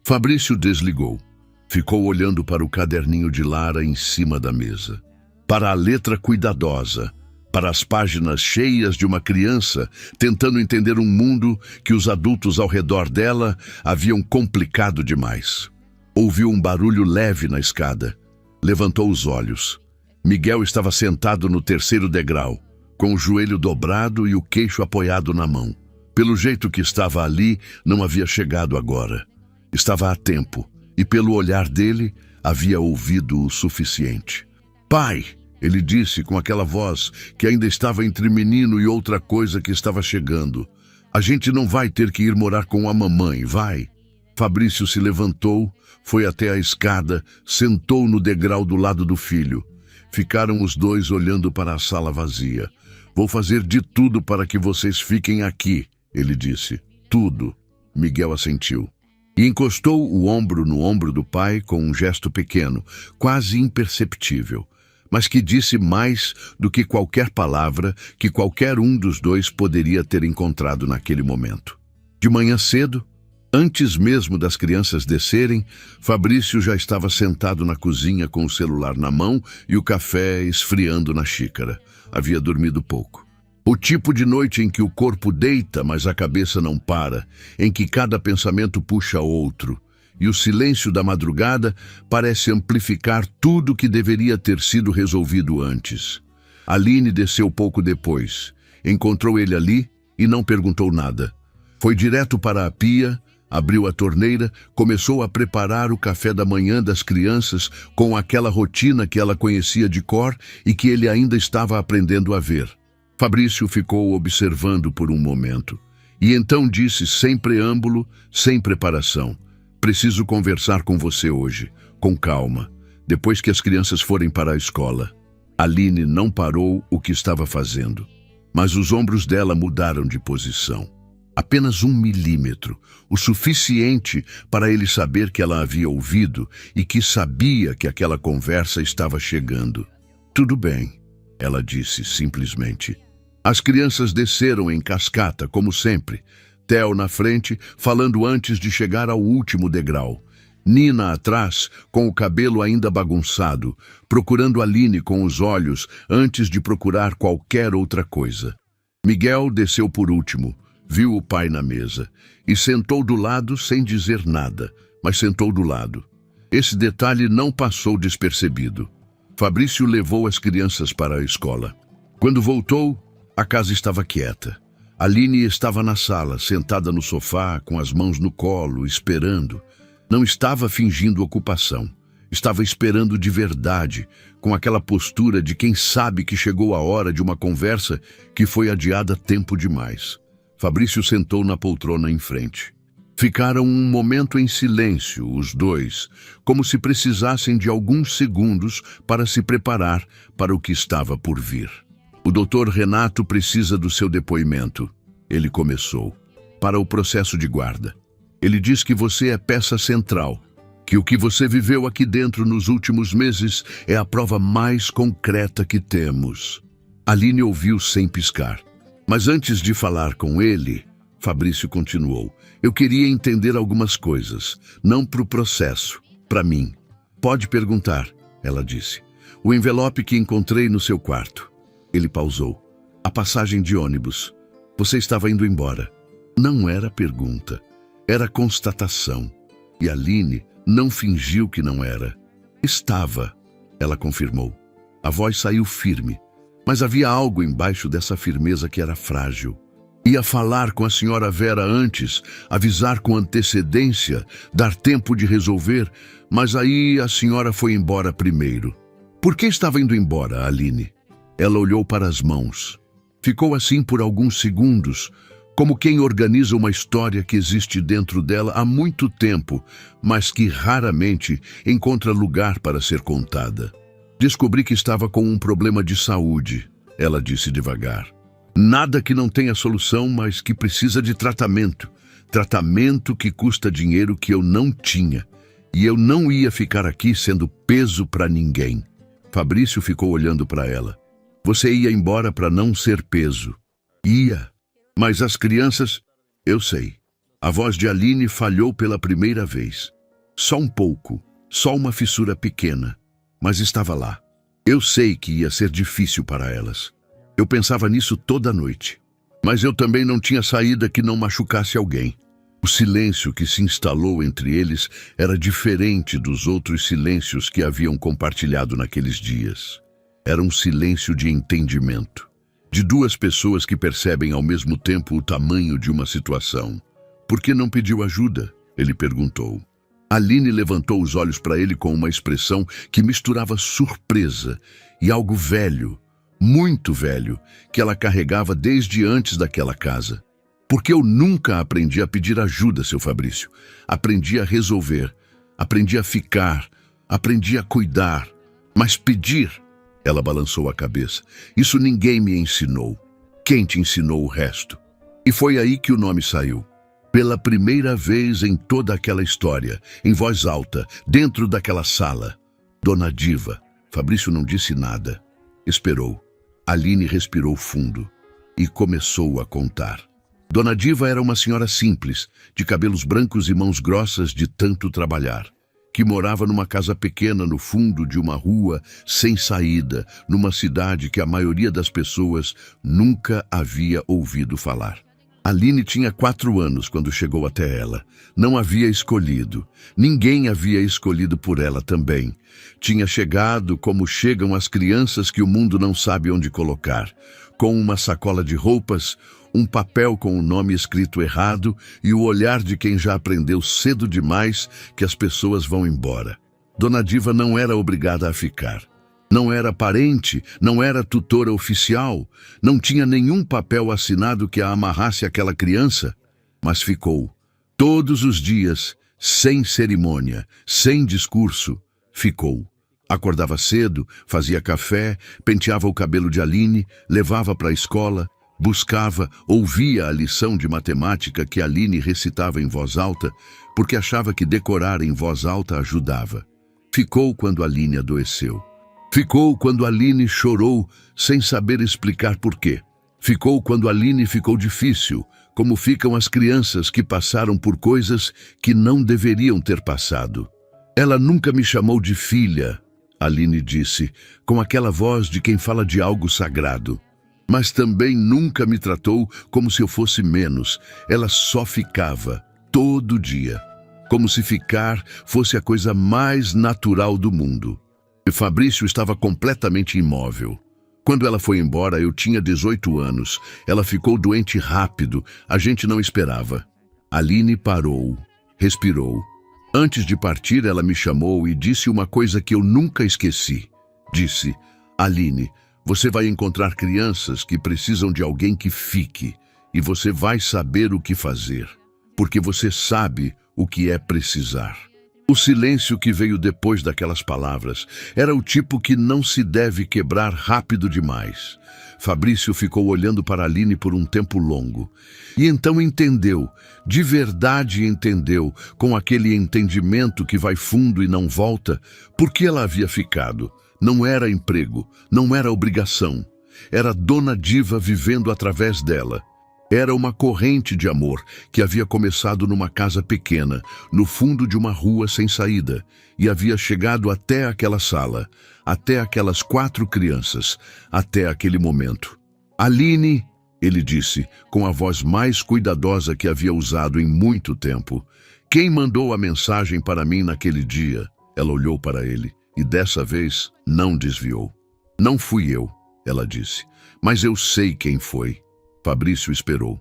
Fabrício desligou. Ficou olhando para o caderninho de Lara em cima da mesa. Para a letra cuidadosa, para as páginas cheias de uma criança tentando entender um mundo que os adultos ao redor dela haviam complicado demais. Ouviu um barulho leve na escada. Levantou os olhos. Miguel estava sentado no terceiro degrau, com o joelho dobrado e o queixo apoiado na mão. Pelo jeito que estava ali, não havia chegado agora. Estava a tempo, e pelo olhar dele, havia ouvido o suficiente. Pai, ele disse com aquela voz que ainda estava entre menino e outra coisa que estava chegando. A gente não vai ter que ir morar com a mamãe, vai? Fabrício se levantou, foi até a escada, sentou no degrau do lado do filho. Ficaram os dois olhando para a sala vazia. Vou fazer de tudo para que vocês fiquem aqui, ele disse. Tudo. Miguel assentiu. E encostou o ombro no ombro do pai com um gesto pequeno, quase imperceptível, mas que disse mais do que qualquer palavra que qualquer um dos dois poderia ter encontrado naquele momento. De manhã cedo, antes mesmo das crianças descerem, Fabrício já estava sentado na cozinha com o celular na mão e o café esfriando na xícara. Havia dormido pouco. O tipo de noite em que o corpo deita, mas a cabeça não para, em que cada pensamento puxa outro, e o silêncio da madrugada parece amplificar tudo que deveria ter sido resolvido antes. Aline desceu pouco depois. Encontrou ele ali e não perguntou nada. Foi direto para a pia, abriu a torneira, começou a preparar o café da manhã das crianças com aquela rotina que ela conhecia de cor e que ele ainda estava aprendendo a ver. Fabrício ficou observando por um momento. E então disse sem preâmbulo, sem preparação: preciso conversar com você hoje, com calma, depois que as crianças forem para a escola. Aline não parou o que estava fazendo, mas os ombros dela mudaram de posição. Apenas 1 milímetro, o suficiente para ele saber que ela havia ouvido e que sabia que aquela conversa estava chegando. Tudo bem, ela disse simplesmente. As crianças desceram em cascata, como sempre. Theo na frente, falando antes de chegar ao último degrau. Nina atrás, com o cabelo ainda bagunçado, procurando Aline com os olhos antes de procurar qualquer outra coisa. Miguel desceu por último, viu o pai na mesa e sentou do lado sem dizer nada, mas sentou do lado. Esse detalhe não passou despercebido. Fabrício levou as crianças para a escola. Quando voltou, a casa estava quieta. Aline estava na sala, sentada no sofá, com as mãos no colo, esperando. Não estava fingindo ocupação. Estava esperando de verdade, com aquela postura de quem sabe que chegou a hora de uma conversa que foi adiada tempo demais. Fabrício sentou na poltrona em frente. Ficaram um momento em silêncio, os dois, como se precisassem de alguns segundos para se preparar para o que estava por vir. O Dr. Renato precisa do seu depoimento, ele começou, para o processo de guarda. Ele diz que você é peça central, que o que você viveu aqui dentro nos últimos meses é a prova mais concreta que temos. Aline ouviu sem piscar. Mas antes de falar com ele, Fabrício continuou, eu queria entender algumas coisas, não para o processo, para mim. Pode perguntar, ela disse. O envelope que encontrei no seu quarto. Ele pausou. A passagem de ônibus. Você estava indo embora. Não era pergunta, era constatação. E Aline não fingiu que não era. Estava, ela confirmou. A voz saiu firme, mas havia algo embaixo dessa firmeza que era frágil. Ia falar com a senhora Vera antes, avisar com antecedência, dar tempo de resolver, mas aí a senhora foi embora primeiro. Por que estava indo embora, Aline? Ela olhou para as mãos. Ficou assim por alguns segundos, como quem organiza uma história que existe dentro dela há muito tempo, mas que raramente encontra lugar para ser contada. Descobri que estava com um problema de saúde. ela disse devagar. Nada que não tenha solução, mas que precisa de tratamento. Tratamento que custa dinheiro que eu não tinha. E eu não ia ficar aqui sendo peso para ninguém. Fabrício ficou olhando para ela. Você ia embora para não ser peso. Ia. Mas as crianças... Eu sei. A voz de Aline falhou pela primeira vez. Só um pouco. Só uma fissura pequena. Mas estava lá. Eu sei que ia ser difícil para elas. Eu pensava nisso toda noite. Mas eu também não tinha saída que não machucasse alguém. O silêncio que se instalou entre eles era diferente dos outros silêncios que haviam compartilhado naqueles dias. Era um silêncio de entendimento. De duas pessoas que percebem ao mesmo tempo o tamanho de uma situação. Por que não pediu ajuda? Ele perguntou. Aline levantou os olhos para ele com uma expressão que misturava surpresa e algo velho, muito velho, que ela carregava desde antes daquela casa. Porque eu nunca aprendi a pedir ajuda, seu Fabrício. Aprendi a resolver, aprendi a ficar, aprendi a cuidar. Mas pedir, ela balançou a cabeça, isso ninguém me ensinou. Quem te ensinou o resto? E foi aí que o nome saiu. Pela primeira vez em toda aquela história, em voz alta, dentro daquela sala. Dona Diva. Fabrício não disse nada. Esperou. Aline respirou fundo e começou a contar. Dona Diva era uma senhora simples, de cabelos brancos e mãos grossas de tanto trabalhar, que morava numa casa pequena no fundo de uma rua sem saída, numa cidade que a maioria das pessoas nunca havia ouvido falar. Aline tinha 4 anos quando chegou até ela. Não havia escolhido. Ninguém havia escolhido por ela também. Tinha chegado como chegam as crianças que o mundo não sabe onde colocar, com uma sacola de roupas, um papel com o nome escrito errado e o olhar de quem já aprendeu cedo demais que as pessoas vão embora. Dona Diva não era obrigada a ficar. Não era parente, não era tutora oficial, não tinha nenhum papel assinado que a amarrasse àquela criança, mas ficou, todos os dias, sem cerimônia, sem discurso, ficou. Acordava cedo, fazia café, penteava o cabelo de Aline, levava para a escola, buscava, ouvia a lição de matemática que Aline recitava em voz alta, porque achava que decorar em voz alta ajudava. Ficou quando Aline adoeceu. Ficou quando Aline chorou, sem saber explicar por quê. Ficou quando Aline ficou difícil, como ficam as crianças que passaram por coisas que não deveriam ter passado. Ela nunca me chamou de filha, Aline disse, com aquela voz de quem fala de algo sagrado. Mas também nunca me tratou como se eu fosse menos. Ela só ficava, todo dia, como se ficar fosse a coisa mais natural do mundo. E Fabrício estava completamente imóvel. Quando ela foi embora, eu tinha 18 anos. Ela ficou doente rápido. A gente não esperava. Aline parou, respirou. Antes de partir, ela me chamou e disse uma coisa que eu nunca esqueci. Disse, Aline, você vai encontrar crianças que precisam de alguém que fique. E você vai saber o que fazer. Porque você sabe o que é precisar. O silêncio que veio depois daquelas palavras era o tipo que não se deve quebrar rápido demais. Fabrício ficou olhando para Aline por um tempo longo. E então entendeu, de verdade entendeu, com aquele entendimento que vai fundo e não volta, por que ela havia ficado. Não era emprego, não era obrigação. Era Dona Diva vivendo através dela. Era uma corrente de amor que havia começado numa casa pequena, no fundo de uma rua sem saída, e havia chegado até aquela sala, até aquelas 4 crianças, até aquele momento. Aline, ele disse, com a voz mais cuidadosa que havia usado em muito tempo, quem mandou a mensagem para mim naquele dia? Ela olhou para ele e dessa vez não desviou. Não fui eu, ela disse, mas eu sei quem foi. Fabrício esperou.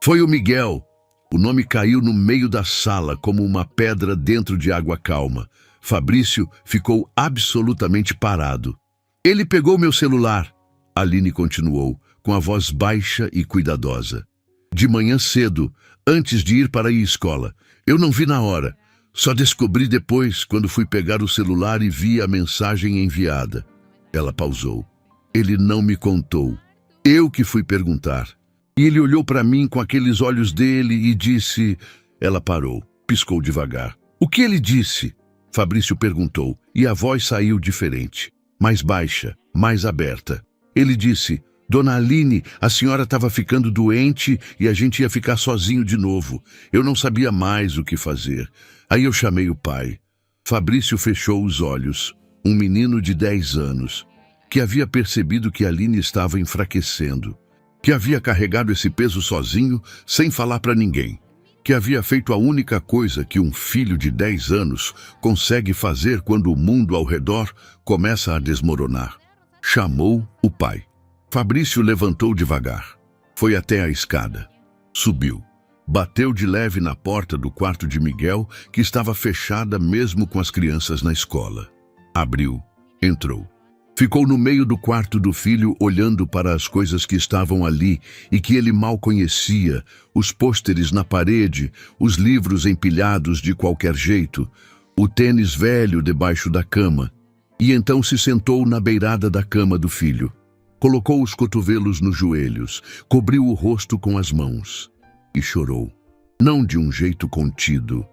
Foi o Miguel. O nome caiu no meio da sala como uma pedra dentro de água calma. Fabrício ficou absolutamente parado. Ele pegou meu celular. Aline continuou, com a voz baixa e cuidadosa. De manhã cedo, antes de ir para a escola. Eu não vi na hora. Só descobri depois, quando fui pegar o celular e vi a mensagem enviada. Ela pausou. Ele não me contou. Eu que fui perguntar. E ele olhou para mim com aqueles olhos dele e disse... Ela parou, piscou devagar. O que ele disse? Fabrício perguntou, e a voz saiu diferente, mais baixa, mais aberta. Ele disse... Dona Aline, a senhora estava ficando doente e a gente ia ficar sozinho de novo. Eu não sabia mais o que fazer. Aí eu chamei o pai. Fabrício fechou os olhos. Um menino de 10 anos, que havia percebido que Aline estava enfraquecendo, que havia carregado esse peso sozinho, sem falar para ninguém, que havia feito a única coisa que um filho de 10 anos consegue fazer quando o mundo ao redor começa a desmoronar. Chamou o pai. Fabrício levantou devagar. Foi até a escada. Subiu. Bateu de leve na porta do quarto de Miguel, que estava fechada mesmo com as crianças na escola. Abriu. Entrou. Ficou no meio do quarto do filho, olhando para as coisas que estavam ali e que ele mal conhecia, os pôsteres na parede, os livros empilhados de qualquer jeito, o tênis velho debaixo da cama. E então se sentou na beirada da cama do filho. Colocou os cotovelos nos joelhos, cobriu o rosto com as mãos e chorou. Não de um jeito contido,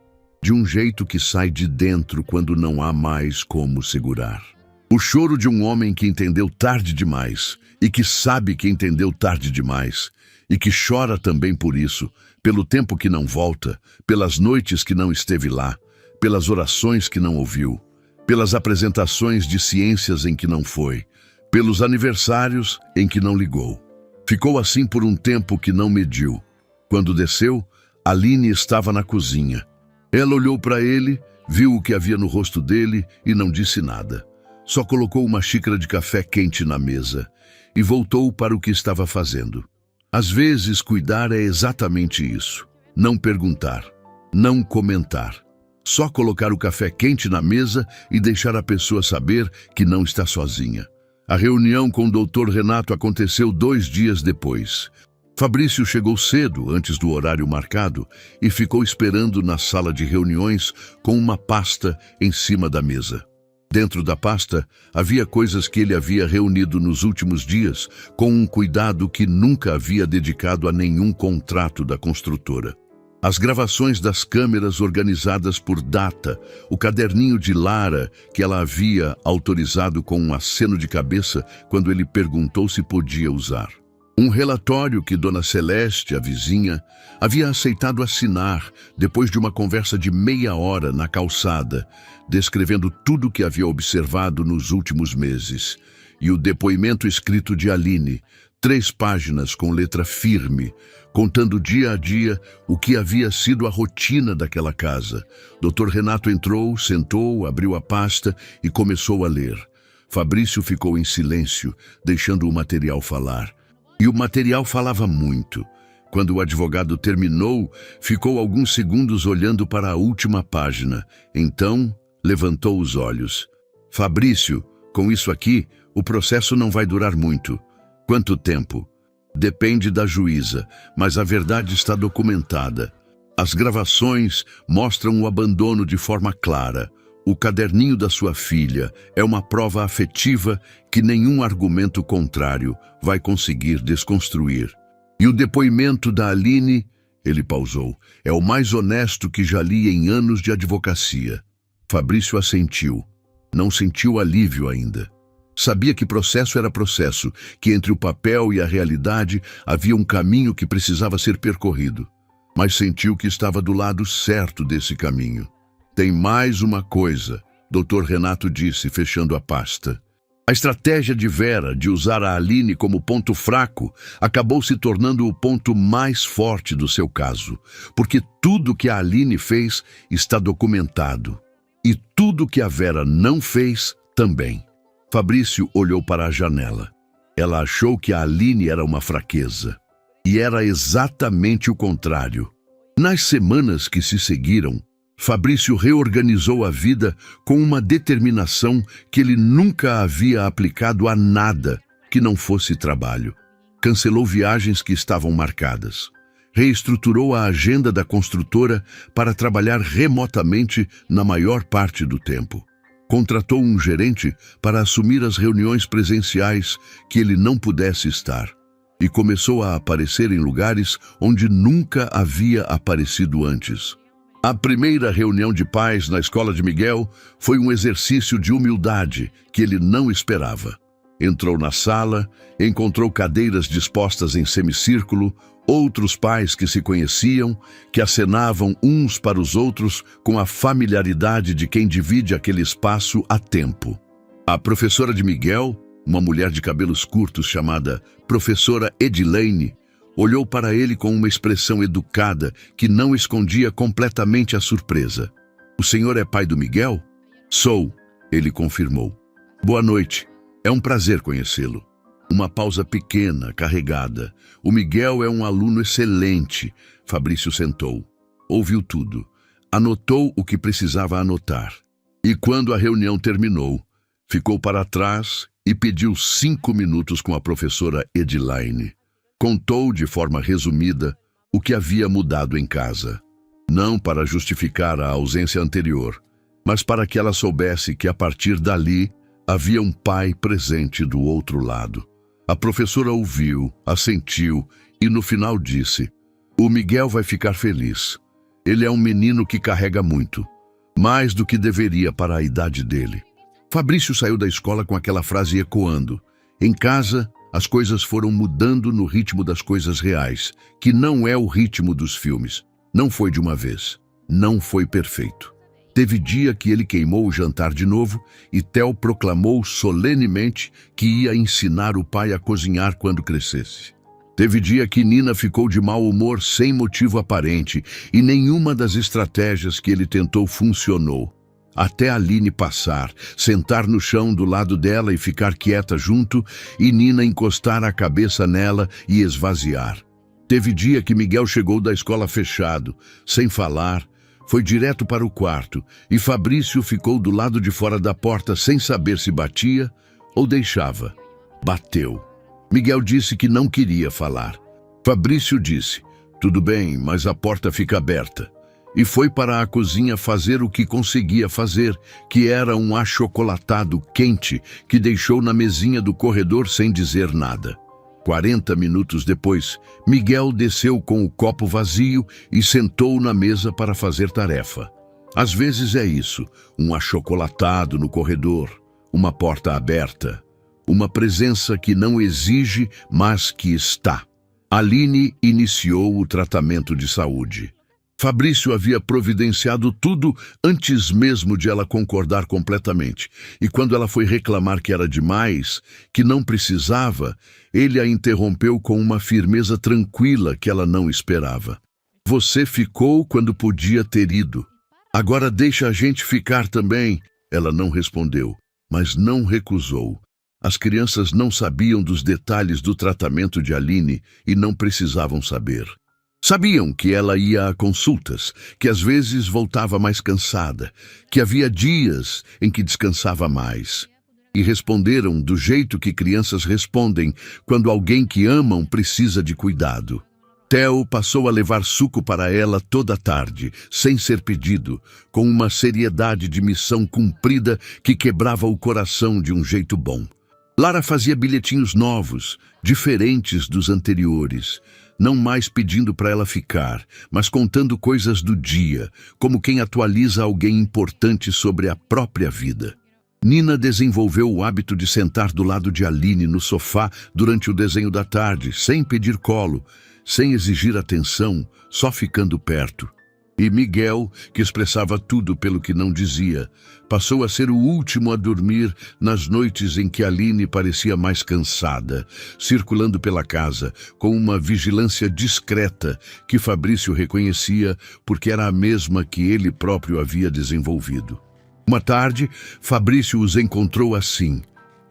de um jeito que sai de dentro quando não há mais como segurar. O choro de um homem que entendeu tarde demais e que sabe que entendeu tarde demais e que chora também por isso, pelo tempo que não volta, pelas noites que não esteve lá, pelas orações que não ouviu, pelas apresentações de ciências em que não foi, pelos aniversários em que não ligou. Ficou assim por um tempo que não mediu. Quando desceu, Aline estava na cozinha. Ela olhou para ele, viu o que havia no rosto dele e não disse nada. Só colocou uma xícara de café quente na mesa e voltou para o que estava fazendo. Às vezes, cuidar é exatamente isso. Não perguntar, não comentar. Só colocar o café quente na mesa e deixar a pessoa saber que não está sozinha. A reunião com o Dr. Renato aconteceu 2 dias depois. Fabrício chegou cedo, antes do horário marcado, e ficou esperando na sala de reuniões com uma pasta em cima da mesa. Dentro da pasta havia coisas que ele havia reunido nos últimos dias com um cuidado que nunca havia dedicado a nenhum contrato da construtora. As gravações das câmeras organizadas por data, o caderninho de Lara que ela havia autorizado com um aceno de cabeça quando ele perguntou se podia usar. Um relatório que Dona Celeste, a vizinha, havia aceitado assinar depois de uma conversa de meia hora na calçada, descrevendo tudo o que havia observado nos últimos meses. E o depoimento escrito de Aline, 3 páginas com letra firme, contando dia a dia o que havia sido a rotina daquela casa. Dr. Renato entrou, sentou, abriu a pasta e começou a ler. Fabrício ficou em silêncio, deixando o material falar. E o material falava muito. Quando o advogado terminou, ficou alguns segundos olhando para a última página. Então, levantou os olhos. Fabrício, com isso aqui, o processo não vai durar muito. Quanto tempo? Depende da juíza, mas a verdade está documentada. As gravações mostram o abandono de forma clara. O caderninho da sua filha é uma prova afetiva que nenhum argumento contrário vai conseguir desconstruir. E o depoimento da Aline, ele pausou, é o mais honesto que já li em anos de advocacia. Fabrício assentiu. Não sentiu alívio ainda. Sabia que processo era processo, que entre o papel e a realidade havia um caminho que precisava ser percorrido. Mas sentiu que estava do lado certo desse caminho. Tem mais uma coisa, Dr. Renato disse, fechando a pasta. A estratégia de Vera de usar a Aline como ponto fraco acabou se tornando o ponto mais forte do seu caso, porque tudo que a Aline fez está documentado. E tudo que a Vera não fez também. Fabrício olhou para a janela. Ela achou que a Aline era uma fraqueza. E era exatamente o contrário. Nas semanas que se seguiram, Fabrício reorganizou a vida com uma determinação que ele nunca havia aplicado a nada que não fosse trabalho. Cancelou viagens que estavam marcadas. Reestruturou a agenda da construtora para trabalhar remotamente na maior parte do tempo. Contratou um gerente para assumir as reuniões presenciais que ele não pudesse estar e começou a aparecer em lugares onde nunca havia aparecido antes. A primeira reunião de pais na escola de Miguel foi um exercício de humildade que ele não esperava. Entrou na sala, encontrou cadeiras dispostas em semicírculo, outros pais que se conheciam, que acenavam uns para os outros com a familiaridade de quem divide aquele espaço há tempo. A professora de Miguel, uma mulher de cabelos curtos chamada professora Edilene, olhou para ele com uma expressão educada que não escondia completamente a surpresa. "O senhor é pai do Miguel?" "Sou", ele confirmou. "Boa noite. É um prazer conhecê-lo." Uma pausa pequena, carregada. "O Miguel é um aluno excelente." Fabrício sentou. Ouviu tudo. Anotou o que precisava anotar. E quando a reunião terminou, ficou para trás e pediu 5 minutos com a professora Edilene. Contou de forma resumida o que havia mudado em casa. Não para justificar a ausência anterior, mas para que ela soubesse que a partir dali havia um pai presente do outro lado. A professora ouviu, assentiu e no final disse: "O Miguel vai ficar feliz. Ele é um menino que carrega muito, mais do que deveria para a idade dele." Fabrício saiu da escola com aquela frase ecoando. Em casa, as coisas foram mudando no ritmo das coisas reais, que não é o ritmo dos filmes. Não foi de uma vez. Não foi perfeito. Teve dia que ele queimou o jantar de novo e Theo proclamou solenemente que ia ensinar o pai a cozinhar quando crescesse. Teve dia que Nina ficou de mau humor sem motivo aparente e nenhuma das estratégias que ele tentou funcionou. Até Aline passar, sentar no chão do lado dela e ficar quieta junto, e Nina encostar a cabeça nela e esvaziar. Teve dia que Miguel chegou da escola fechado, sem falar, foi direto para o quarto, e Fabrício ficou do lado de fora da porta sem saber se batia ou deixava. Bateu. Miguel disse que não queria falar. Fabrício disse: "Tudo bem, mas a porta fica aberta." E foi para a cozinha fazer o que conseguia fazer, que era um achocolatado quente que deixou na mesinha do corredor sem dizer nada. 40 minutos depois, Miguel desceu com o copo vazio e sentou na mesa para fazer tarefa. Às vezes é isso, um achocolatado no corredor, uma porta aberta, uma presença que não exige, mas que está. Aline iniciou o tratamento de saúde. Fabrício havia providenciado tudo antes mesmo de ela concordar completamente. E quando ela foi reclamar que era demais, que não precisava, ele a interrompeu com uma firmeza tranquila que ela não esperava. "Você ficou quando podia ter ido. Agora deixa a gente ficar também." Ela não respondeu, mas não recusou. As crianças não sabiam dos detalhes do tratamento de Aline e não precisavam saber. Sabiam que ela ia a consultas, que às vezes voltava mais cansada, que havia dias em que descansava mais. E responderam do jeito que crianças respondem quando alguém que amam precisa de cuidado. Theo passou a levar suco para ela toda a tarde, sem ser pedido, com uma seriedade de missão cumprida que quebrava o coração de um jeito bom. Lara fazia bilhetinhos novos, diferentes dos anteriores, não mais pedindo para ela ficar, mas contando coisas do dia, como quem atualiza alguém importante sobre a própria vida. Nina desenvolveu o hábito de sentar do lado de Aline no sofá durante o desenho da tarde, sem pedir colo, sem exigir atenção, só ficando perto. E Miguel, que expressava tudo pelo que não dizia, passou a ser o último a dormir nas noites em que Aline parecia mais cansada, circulando pela casa com uma vigilância discreta que Fabrício reconhecia porque era a mesma que ele próprio havia desenvolvido. Uma tarde, Fabrício os encontrou assim: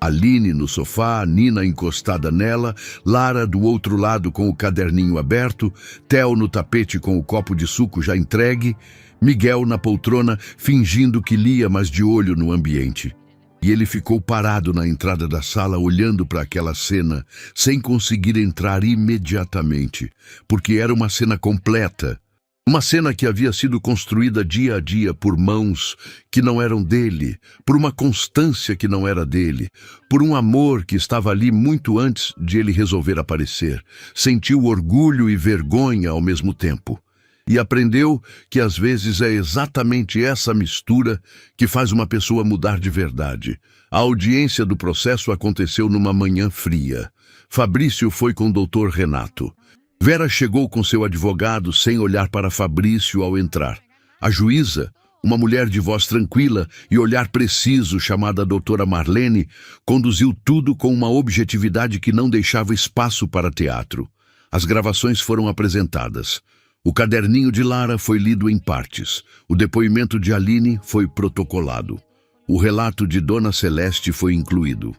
Aline no sofá, Nina encostada nela, Lara do outro lado com o caderninho aberto, Theo no tapete com o copo de suco já entregue, Miguel na poltrona fingindo que lia, mas de olho no ambiente. E ele ficou parado na entrada da sala olhando para aquela cena, sem conseguir entrar imediatamente, porque era uma cena completa. Uma cena que havia sido construída dia a dia por mãos que não eram dele, por uma constância que não era dele, por um amor que estava ali muito antes de ele resolver aparecer. Sentiu orgulho e vergonha ao mesmo tempo. E aprendeu que às vezes é exatamente essa mistura que faz uma pessoa mudar de verdade. A audiência do processo aconteceu numa manhã fria. Fabrício foi com o Dr. Renato. Vera chegou com seu advogado sem olhar para Fabrício ao entrar. A juíza, uma mulher de voz tranquila e olhar preciso, chamada doutora Marlene, conduziu tudo com uma objetividade que não deixava espaço para teatro. As gravações foram apresentadas. O caderninho de Lara foi lido em partes. O depoimento de Aline foi protocolado. O relato de Dona Celeste foi incluído.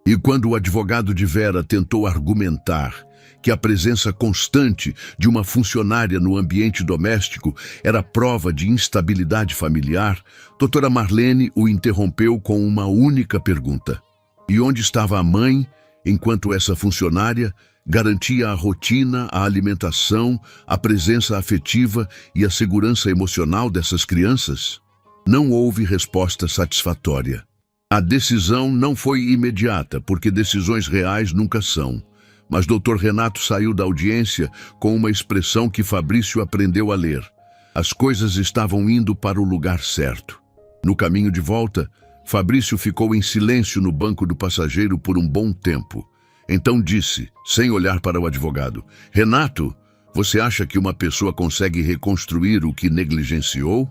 E quando o advogado de Vera tentou argumentar que a presença constante de uma funcionária no ambiente doméstico era prova de instabilidade familiar, doutora Marlene o interrompeu com uma única pergunta. E onde estava a mãe, enquanto essa funcionária garantia a rotina, a alimentação, a presença afetiva e a segurança emocional dessas crianças? Não houve resposta satisfatória. A decisão não foi imediata, porque decisões reais nunca são. Mas Dr. Renato saiu da audiência com uma expressão que Fabrício aprendeu a ler. As coisas estavam indo para o lugar certo. No caminho de volta, Fabrício ficou em silêncio no banco do passageiro por um bom tempo. Então disse, sem olhar para o advogado: Renato, você acha que uma pessoa consegue reconstruir o que negligenciou?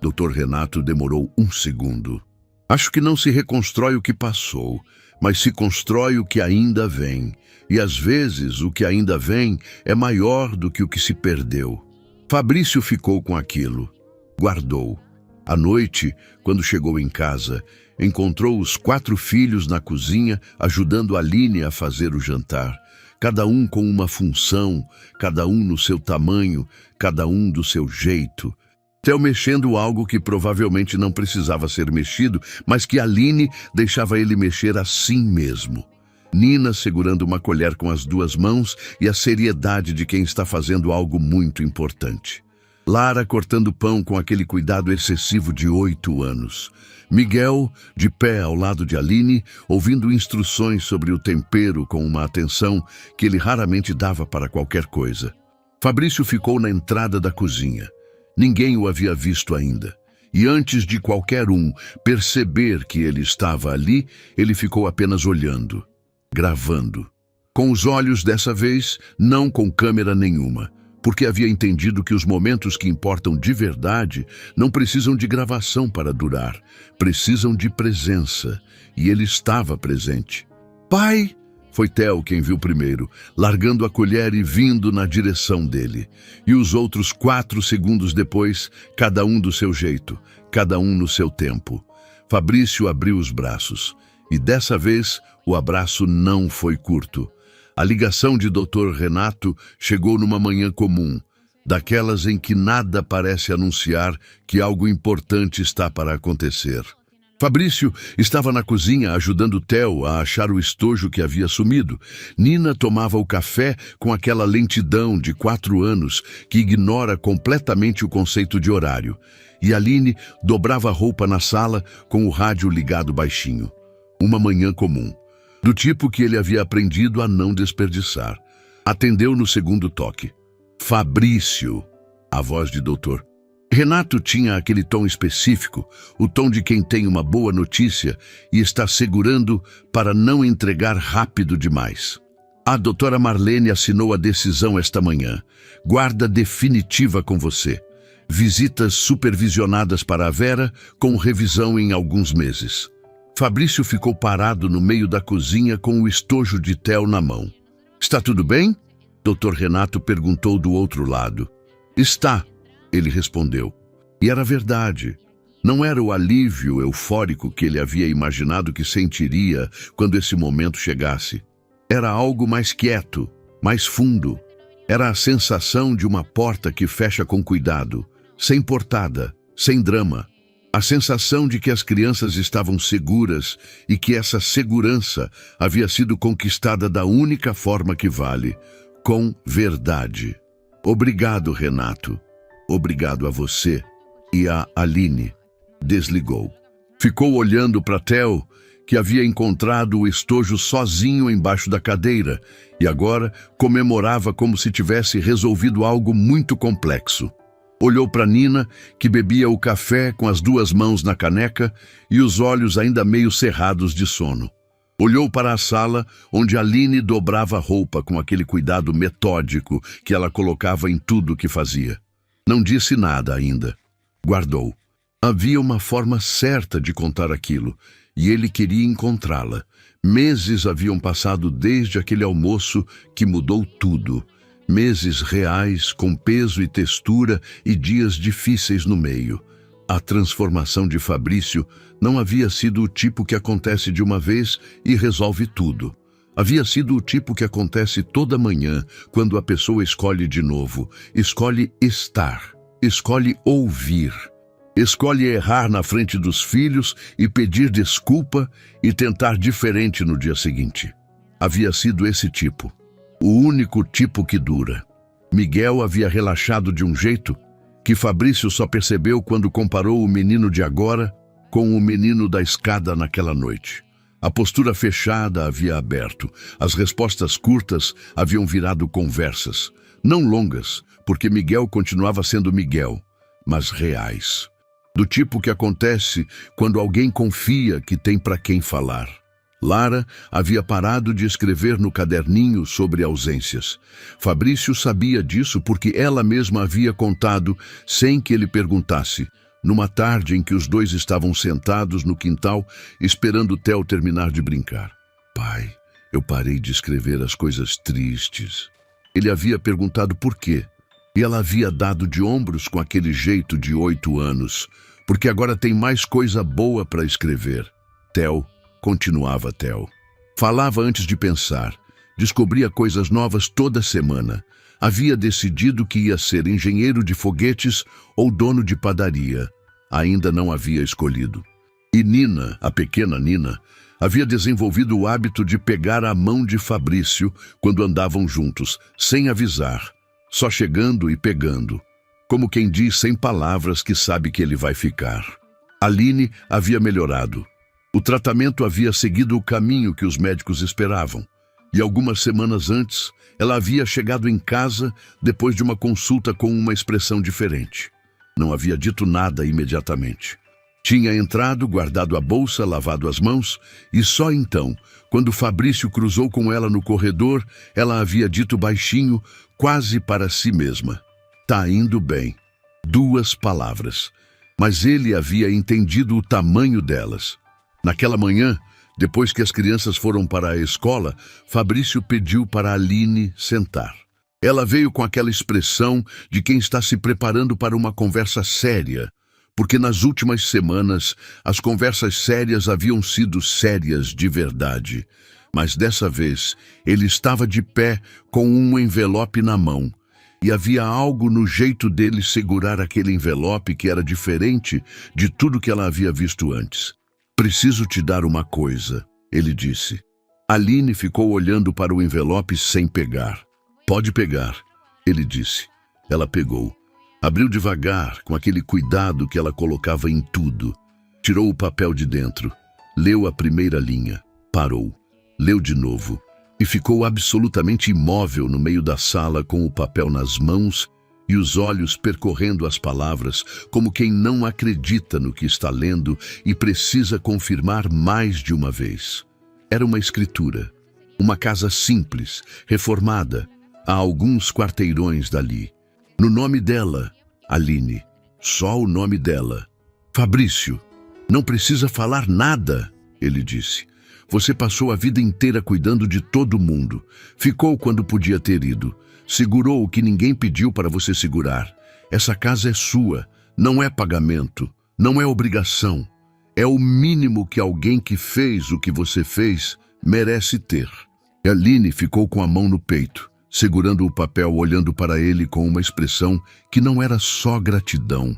Dr. Renato demorou um segundo. Acho que não se reconstrói o que passou, mas se constrói o que ainda vem. E às vezes o que ainda vem é maior do que o que se perdeu. Fabrício ficou com aquilo. Guardou. À noite, quando chegou em casa, encontrou os 4 filhos na cozinha ajudando Aline a fazer o jantar. Cada um com uma função, cada um no seu tamanho, cada um do seu jeito. Theo mexendo algo que provavelmente não precisava ser mexido, mas que Aline deixava ele mexer assim mesmo. Nina segurando uma colher com as 2 mãos e a seriedade de quem está fazendo algo muito importante. Lara cortando pão com aquele cuidado excessivo de 8 anos. Miguel, de pé ao lado de Aline, ouvindo instruções sobre o tempero com uma atenção que ele raramente dava para qualquer coisa. Fabrício ficou na entrada da cozinha. Ninguém o havia visto ainda. E antes de qualquer um perceber que ele estava ali, ele ficou apenas olhando, gravando. Com os olhos dessa vez, não com câmera nenhuma, porque havia entendido que os momentos que importam de verdade não precisam de gravação para durar, precisam de presença, e ele estava presente. Pai! Foi Theo quem viu primeiro, largando a colher e vindo na direção dele. E os outros 4 segundos depois, cada um do seu jeito, cada um no seu tempo. Fabrício abriu os braços, e dessa vez o abraço não foi curto. A ligação de Dr. Renato chegou numa manhã comum, daquelas em que nada parece anunciar que algo importante está para acontecer. Fabrício estava na cozinha ajudando Theo a achar o estojo que havia sumido. Nina tomava o café com aquela lentidão de 4 anos que ignora completamente o conceito de horário. E Aline dobrava a roupa na sala com o rádio ligado baixinho. Uma manhã comum, do tipo que ele havia aprendido a não desperdiçar. Atendeu no segundo toque. Fabrício, a voz de doutor. Renato tinha aquele tom específico, o tom de quem tem uma boa notícia e está segurando para não entregar rápido demais. A doutora Marlene assinou a decisão esta manhã. Guarda definitiva com você. Visitas supervisionadas para a Vera, com revisão em alguns meses. Fabrício ficou parado no meio da cozinha com o estojo de Theo na mão. Está tudo bem? Dr. Renato perguntou do outro lado. Está. Ele respondeu. E era verdade. Não era o alívio eufórico que ele havia imaginado que sentiria quando esse momento chegasse. Era algo mais quieto, mais fundo. Era a sensação de uma porta que fecha com cuidado, sem portada, sem drama. A sensação de que as crianças estavam seguras e que essa segurança havia sido conquistada da única forma que vale, com verdade. Obrigado, Renato. obrigado a você e a Aline. Desligou. Ficou olhando para Theo, que havia encontrado o estojo sozinho embaixo da cadeira e agora comemorava como se tivesse resolvido algo muito complexo. Olhou para Nina, que bebia o café com as duas mãos na caneca e os olhos ainda meio cerrados de sono. Olhou para a sala, onde Aline dobrava a roupa com aquele cuidado metódico que ela colocava em tudo que fazia. Não disse nada ainda. Guardou. Havia uma forma certa de contar aquilo, e ele queria encontrá-la. Meses haviam passado desde aquele almoço que mudou tudo. Meses reais, com peso e textura e dias difíceis no meio. A transformação de Fabrício não havia sido o tipo que acontece de uma vez e resolve tudo. Havia sido o tipo que acontece toda manhã, quando a pessoa escolhe de novo, escolhe estar, escolhe ouvir, escolhe errar na frente dos filhos e pedir desculpa e tentar diferente no dia seguinte. Havia sido esse tipo, o único tipo que dura. Miguel havia relaxado de um jeito que Fabrício só percebeu quando comparou o menino de agora com o menino da escada naquela noite. A postura fechada havia aberto, as respostas curtas haviam virado conversas, não longas, porque Miguel continuava sendo Miguel, mas reais. Do tipo que acontece quando alguém confia que tem para quem falar. Lara havia parado de escrever no caderninho sobre ausências. Fabrício sabia disso porque ela mesma havia contado, sem que ele perguntasse, numa tarde em que os dois estavam sentados no quintal, esperando Theo terminar de brincar. Pai, eu parei de escrever as coisas tristes. Ele havia perguntado por quê, e ela havia dado de ombros com aquele jeito de 8 anos, porque agora tem mais coisa boa para escrever. Theo. Continuava Theo. Falava antes de pensar. Descobria coisas novas toda semana. Havia decidido que ia ser engenheiro de foguetes ou dono de padaria. Ainda não havia escolhido. E Nina, a pequena Nina, havia desenvolvido o hábito de pegar a mão de Fabrício quando andavam juntos, sem avisar, só chegando e pegando. Como quem diz sem palavras que sabe que ele vai ficar. Aline havia melhorado. O tratamento havia seguido o caminho que os médicos esperavam, e algumas semanas antes, ela havia chegado em casa depois de uma consulta com uma expressão diferente. Não havia dito nada imediatamente. Tinha entrado, guardado a bolsa, lavado as mãos, e só então, quando Fabrício cruzou com ela no corredor, ela havia dito baixinho, quase para si mesma: "Tá indo bem." 2 palavras, mas ele havia entendido o tamanho delas. Naquela manhã, depois que as crianças foram para a escola, Fabrício pediu para Aline sentar. Ela veio com aquela expressão de quem está se preparando para uma conversa séria, porque nas últimas semanas as conversas sérias haviam sido sérias de verdade. Mas dessa vez ele estava de pé com um envelope na mão, e havia algo no jeito dele segurar aquele envelope que era diferente de tudo que ela havia visto antes. "Preciso te dar uma coisa", ele disse. Aline ficou olhando para o envelope sem pegar. "Pode pegar", ele disse. Ela pegou. Abriu devagar, com aquele cuidado que ela colocava em tudo. Tirou o papel de dentro. Leu a primeira linha. Parou. Leu de novo. E ficou absolutamente imóvel no meio da sala com o papel nas mãos e os olhos percorrendo as palavras, como quem não acredita no que está lendo e precisa confirmar mais de uma vez. Era uma escritura. Uma casa simples, reformada, a alguns quarteirões dali. No nome dela, Aline. Só o nome dela. "Fabrício, não precisa falar nada", ele disse. "Você passou a vida inteira cuidando de todo mundo. Ficou quando podia ter ido. Segurou o que ninguém pediu para você segurar. Essa casa é sua, não é pagamento, não é obrigação. É o mínimo que alguém que fez o que você fez merece ter." Aline ficou com a mão no peito, segurando o papel, olhando para ele com uma expressão que não era só gratidão.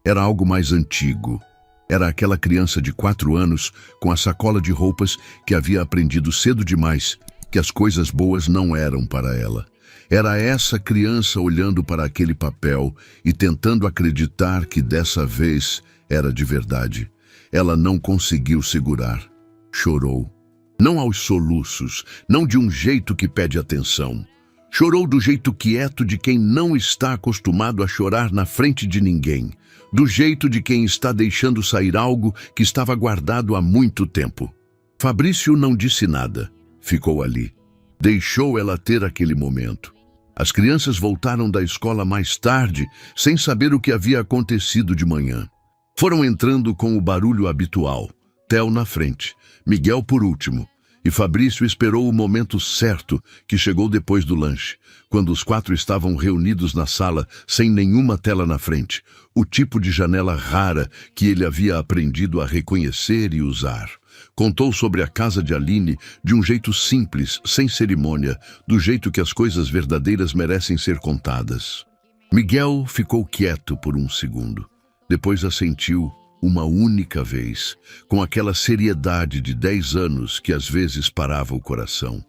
Era algo mais antigo. Era aquela criança de 4 anos com a sacola de roupas que havia aprendido cedo demais que as coisas boas não eram para ela. Era essa criança olhando para aquele papel e tentando acreditar que dessa vez era de verdade. Ela não conseguiu segurar. Chorou. Não aos soluços, não de um jeito que pede atenção. Chorou do jeito quieto de quem não está acostumado a chorar na frente de ninguém. Do jeito de quem está deixando sair algo que estava guardado há muito tempo. Fabrício não disse nada. Ficou ali. Deixou ela ter aquele momento. As crianças voltaram da escola mais tarde, sem saber o que havia acontecido de manhã. Foram entrando com o barulho habitual. Theo na frente, Miguel por último. E Fabrício esperou o momento certo, que chegou depois do lanche, quando os 4 estavam reunidos na sala, sem nenhuma tela na frente, o tipo de janela rara que ele havia aprendido a reconhecer e usar. Contou sobre a casa de Aline de um jeito simples, sem cerimônia, do jeito que as coisas verdadeiras merecem ser contadas. Miguel ficou quieto por um segundo. Depois assentiu uma única vez, com aquela seriedade de 10 anos que às vezes parava o coração.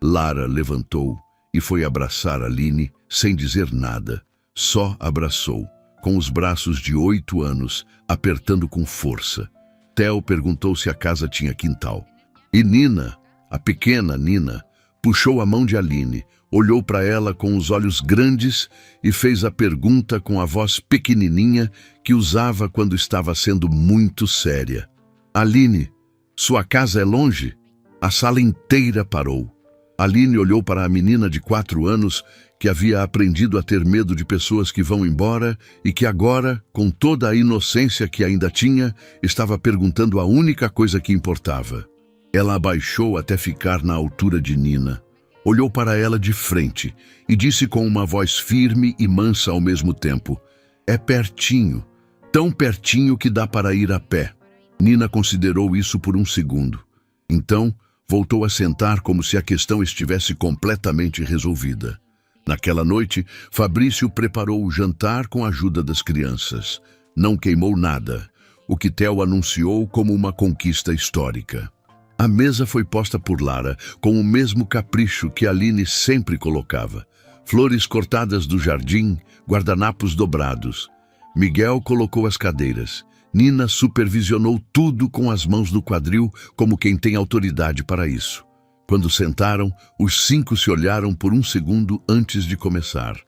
Lara levantou e foi abraçar Aline sem dizer nada. Só abraçou, com os braços de 8 anos, apertando com força. Theo perguntou se a casa tinha quintal. E Nina, a pequena Nina, puxou a mão de Aline, olhou para ela com os olhos grandes e fez a pergunta com a voz pequenininha que usava quando estava sendo muito séria. Aline, sua casa é longe? A sala inteira parou. Aline olhou para a menina de 4 anos que havia aprendido a ter medo de pessoas que vão embora e que agora, com toda a inocência que ainda tinha, estava perguntando a única coisa que importava. Ela abaixou até ficar na altura de Nina. Olhou para ela de frente e disse com uma voz firme e mansa ao mesmo tempo: "É pertinho, tão pertinho que dá para ir a pé." Nina considerou isso por um segundo. Então, voltou a sentar como se a questão estivesse completamente resolvida. Naquela noite, Fabrício preparou o jantar com a ajuda das crianças. Não queimou nada, o que Theo anunciou como uma conquista histórica. A mesa foi posta por Lara com o mesmo capricho que Aline sempre colocava. Flores cortadas do jardim, guardanapos dobrados. Miguel colocou as cadeiras. Nina supervisionou tudo com as mãos no quadril, como quem tem autoridade para isso. Quando sentaram, os 5 se olharam por um segundo antes de começar.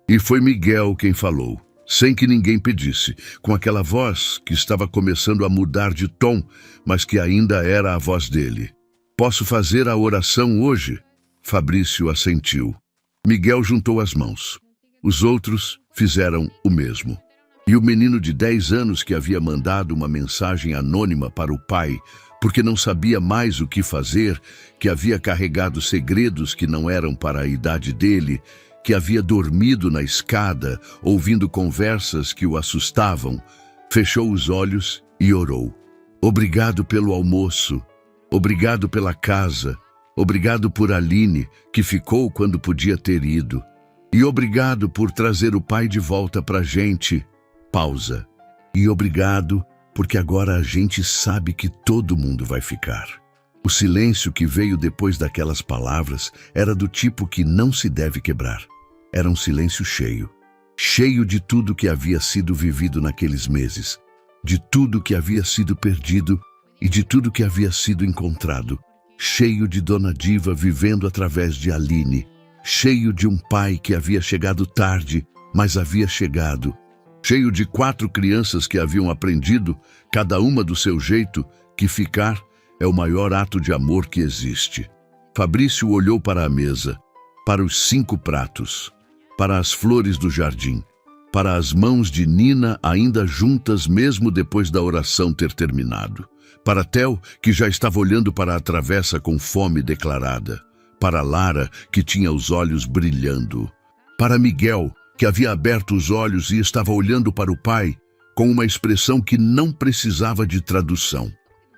E foi Miguel quem falou, sem que ninguém pedisse, com aquela voz que estava começando a mudar de tom, mas que ainda era a voz dele. "Posso fazer a oração hoje?" Fabrício assentiu. Miguel juntou as mãos. Os outros fizeram o mesmo. E o menino de 10 anos que havia mandado uma mensagem anônima para o pai, porque não sabia mais o que fazer, que havia carregado segredos que não eram para a idade dele, que havia dormido na escada, ouvindo conversas que o assustavam, fechou os olhos e orou. "Obrigado pelo almoço, obrigado pela casa, obrigado por Aline, que ficou quando podia ter ido, e obrigado por trazer o pai de volta pra gente." Pausa. "E obrigado porque agora a gente sabe que todo mundo vai ficar." O silêncio que veio depois daquelas palavras era do tipo que não se deve quebrar. Era um silêncio cheio. Cheio de tudo que havia sido vivido naqueles meses. De tudo que havia sido perdido e de tudo que havia sido encontrado. Cheio de Dona Diva vivendo através de Aline. Cheio de um pai que havia chegado tarde, mas havia chegado. Cheio de 4 crianças que haviam aprendido, cada uma do seu jeito, que ficar é o maior ato de amor que existe. Fabrício olhou para a mesa, para os 5 pratos, para as flores do jardim, para as mãos de Nina ainda juntas mesmo depois da oração ter terminado, para Theo, que já estava olhando para a travessa com fome declarada, para Lara, que tinha os olhos brilhando, para Miguel, que havia aberto os olhos e estava olhando para o pai com uma expressão que não precisava de tradução.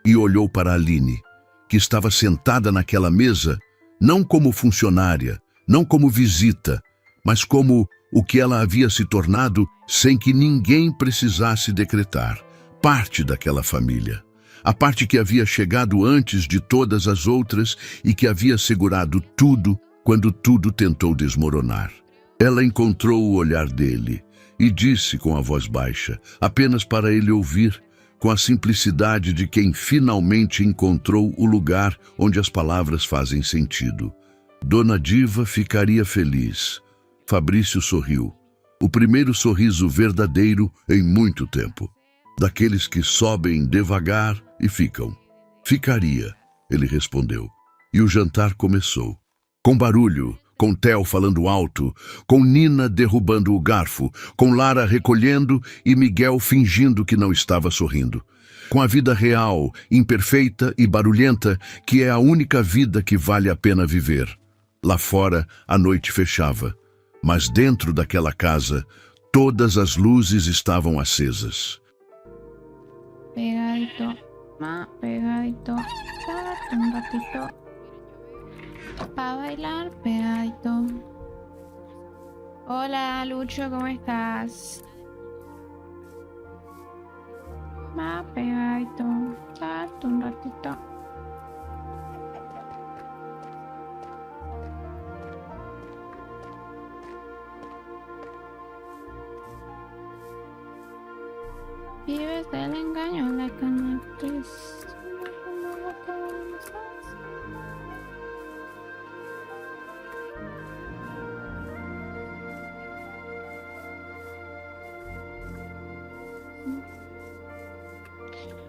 E olhou para Aline, que estava sentada naquela mesa, não como funcionária, não como visita, mas como o que ela havia se tornado sem que ninguém precisasse decretar, parte daquela família. A parte que havia chegado antes de todas as outras e que havia segurado tudo quando tudo tentou desmoronar. Ela encontrou o olhar dele e disse com a voz baixa, apenas para ele ouvir, com a simplicidade de quem finalmente encontrou o lugar onde as palavras fazem sentido. Dona Diva ficaria feliz. Fabrício sorriu. O primeiro sorriso verdadeiro em muito tempo. Daqueles que sobem devagar e ficam. Ficaria, ele respondeu. E o jantar começou. Com barulho, com Theo falando alto, com Nina derrubando o garfo, com Lara recolhendo e Miguel fingindo que não estava sorrindo. Com a vida real, imperfeita e barulhenta, que é a única vida que vale a pena viver. Lá fora, a noite fechava. Mas dentro daquela casa, todas as luzes estavam acesas. Pegadito, más pegadito, date un ratito, para bailar pegadito. Hola Lucho, ¿cómo estás? Más pegadito, date un ratito. Vives del engaño like an actress.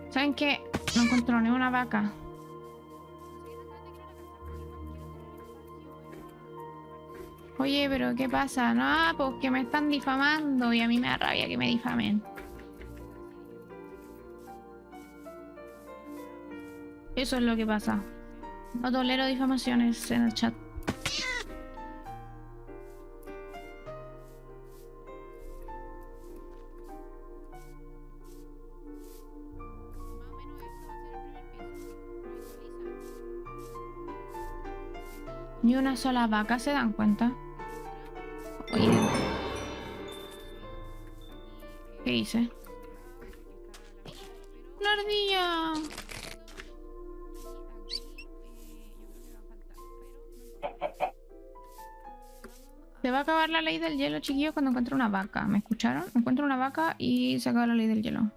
¿Saben qué? No encontró ni una vaca. Oye, pero ¿qué pasa? No, pues que me están difamando y a mí me da rabia que me difamen. Eso es lo que pasa. No tolero difamaciones en el chat. Ni una sola vaca, ¿se dan cuenta? Oye. ¿Qué hice? ¡Una ardilla! Se va a acabar la ley del hielo, chiquillos, cuando encuentre una vaca. ¿Me escucharon? Encuentro una vaca y se acaba la ley del hielo.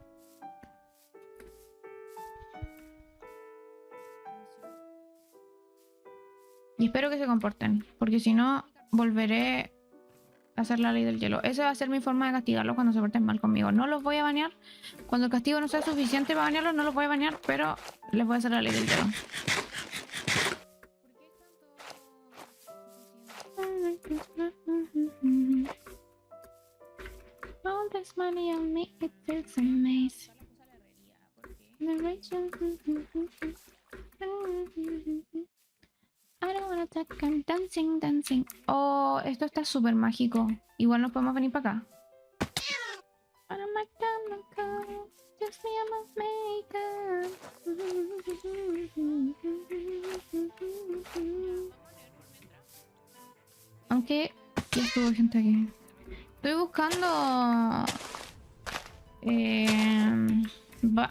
Y espero que se comporten, porque si no, volveré a hacer la ley del hielo. Esa va a ser mi forma de castigarlos cuando se porten mal conmigo. No los voy a banear. Cuando el castigo no sea suficiente para banearlos, no los voy a banear, pero les voy a hacer la ley del hielo. All this money on me, it feels amazing. I don't wanna talk, I'm dancing, dancing. Oh, esto está súper mágico. Igual nos podemos venir para acá. Just me and my makeup. Aunque ya estuvo gente aquí. Estoy buscando...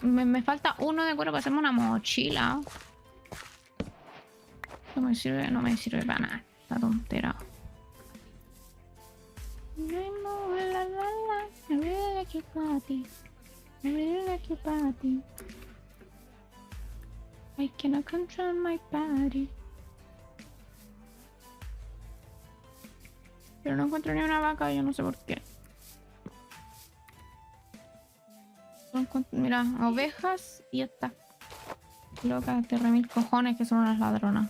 me falta uno de cuero para hacerme una mochila. No me sirve para nada. La tontera. I really like your body. I really like your body. I cannot control my body. Pero no encuentro ni una vaca, yo no sé por qué. Mira, ovejas y ya está. Loca, te remil cojones que son unas ladronas.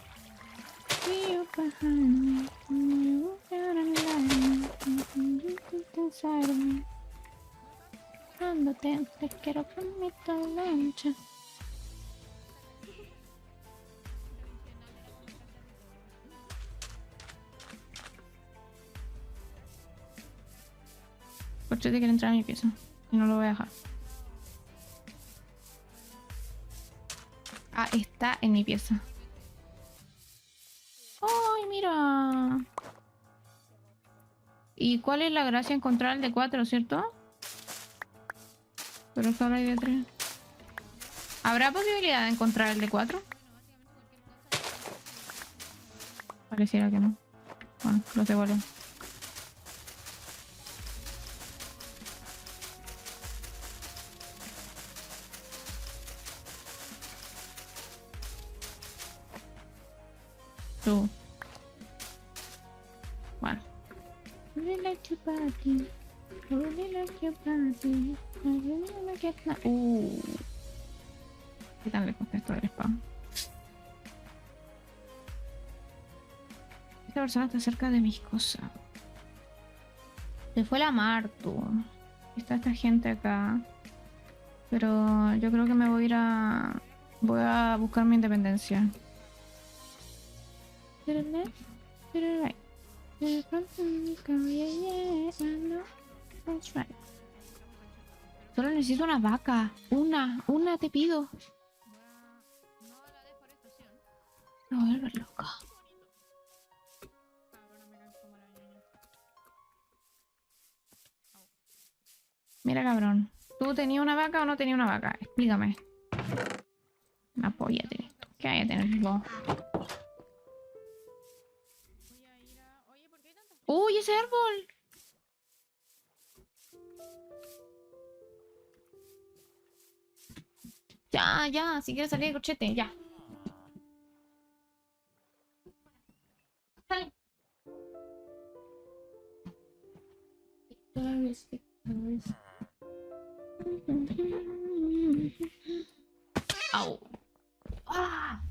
Te quiero con mi lancha. Por si te quiere entrar a mi pieza y no lo voy a dejar. Ah, está en mi pieza. ¡Ay, mira! ¿Y cuál es la gracia? Encontrar el de 4, ¿cierto? Pero solo hay de 3. ¿Habrá posibilidad de encontrar el de 4? Pareciera que no. Bueno, los devuelvo. Tú. Bueno. Really like your body. Really like your body. I really like it now. ¿Qué tan lejos está esto del spam? Esta persona está cerca de mis cosas. Se fue la Martu. Está esta gente acá. Pero yo creo que me voy a ir a... Voy a buscar mi independencia. To the left, to the right. To the front, yeah, I know. That's right. Solo necesito una vaca. Una te pido. Me voy a volver loca. Mira, cabrón. ¿Tú tenías una vaca o no tenías una vaca? Explícame. Una polla tenés tú. ¿Qué hay a tener vos? ¡Uy, ese árbol! Ya, si quieres salir de cochete, ya. Sale. Victorious. Au. Ah.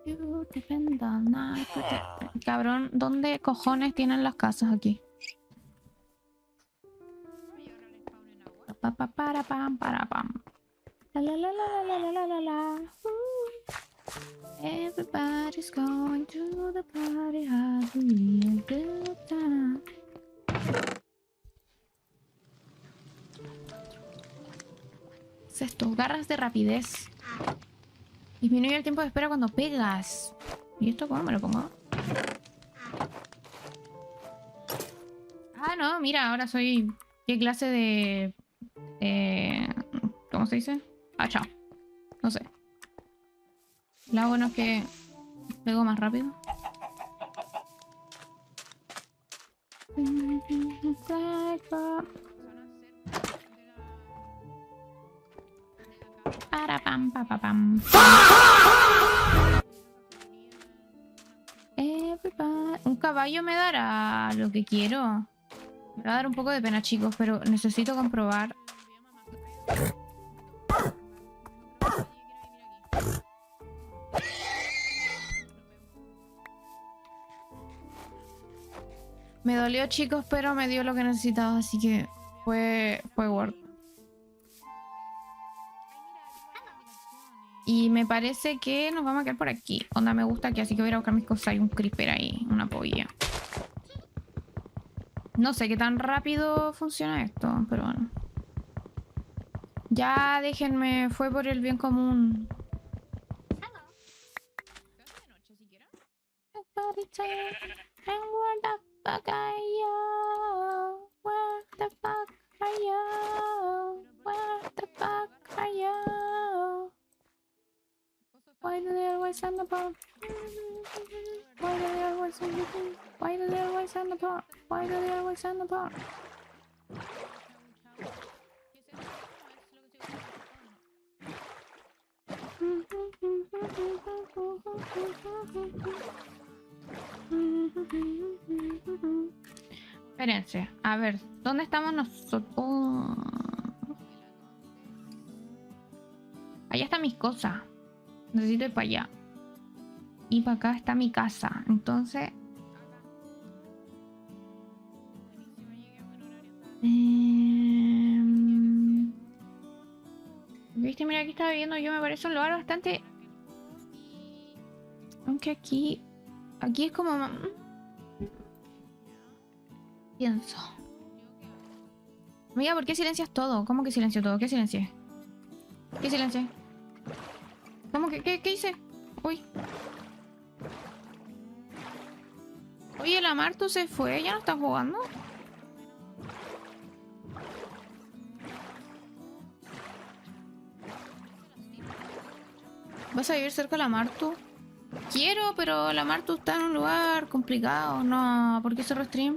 You depend on my protection. Cabrón, ¿dónde cojones tienen las casas aquí? Para pam. La. Everybody's going to the party, have a real good time. ¿Qué es esto? Garras de rapidez. Disminuye el tiempo de espera cuando pegas. ¿Y esto cómo me lo pongo? Ah, no, mira, ahora soy... ¿Qué clase de...? ¿Cómo se dice? Ah, chao. No sé. Lo bueno es que pego más rápido. Para pam. Un caballo me dará lo que quiero. Me va a dar un poco de pena, chicos, pero necesito comprobar. Me dolió, chicos, pero me dio lo que necesitaba, así que fue worth. Y me parece que nos vamos a quedar por aquí. Onda, me gusta aquí, así que voy a ir a buscar mis cosas. Hay un creeper ahí, una polla. No sé qué tan rápido funciona esto, pero bueno. Ya déjenme, fue por el bien común. Why do they always sound apart? Why do they always sound apart? Why do they always sound apart? Why do they always sound apart? Espérense, a ver, ¿dónde estamos nosotros? Oh. Allá están mis cosas. Necesito ir para allá. Y para acá está mi casa. Entonces... ¿Viste? Mira, aquí estaba viviendo yo. Me parece un lugar bastante... Aunque aquí... Aquí es como... Pienso. Amiga, ¿por qué silencias todo? ¿Cómo que silencio todo? ¿Qué silencié? ¿Qué silencié? ¿Cómo que? ¿Qué hice? Uy. Oye, la Martu se fue. ¿Ya no está jugando? ¿Vas a vivir cerca de la Martu? Quiero, pero la Martu está en un lugar complicado. No, ¿por qué cerró stream?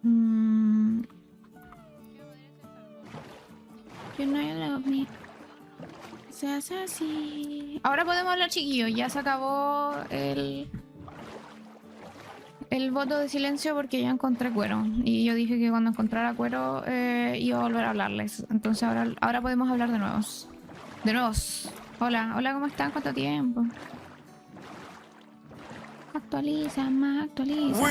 Mm, you know you love me. Se hace así. Ahora podemos hablar, chiquillos. Ya se acabó el voto de silencio porque ya encontré cuero. Y yo dije que cuando encontrara cuero iba a volver a hablarles. Entonces ahora podemos hablar de nuevos. De nuevos. Hola, hola, ¿cómo están? ¿Cuánto tiempo? Actualiza, más actualiza.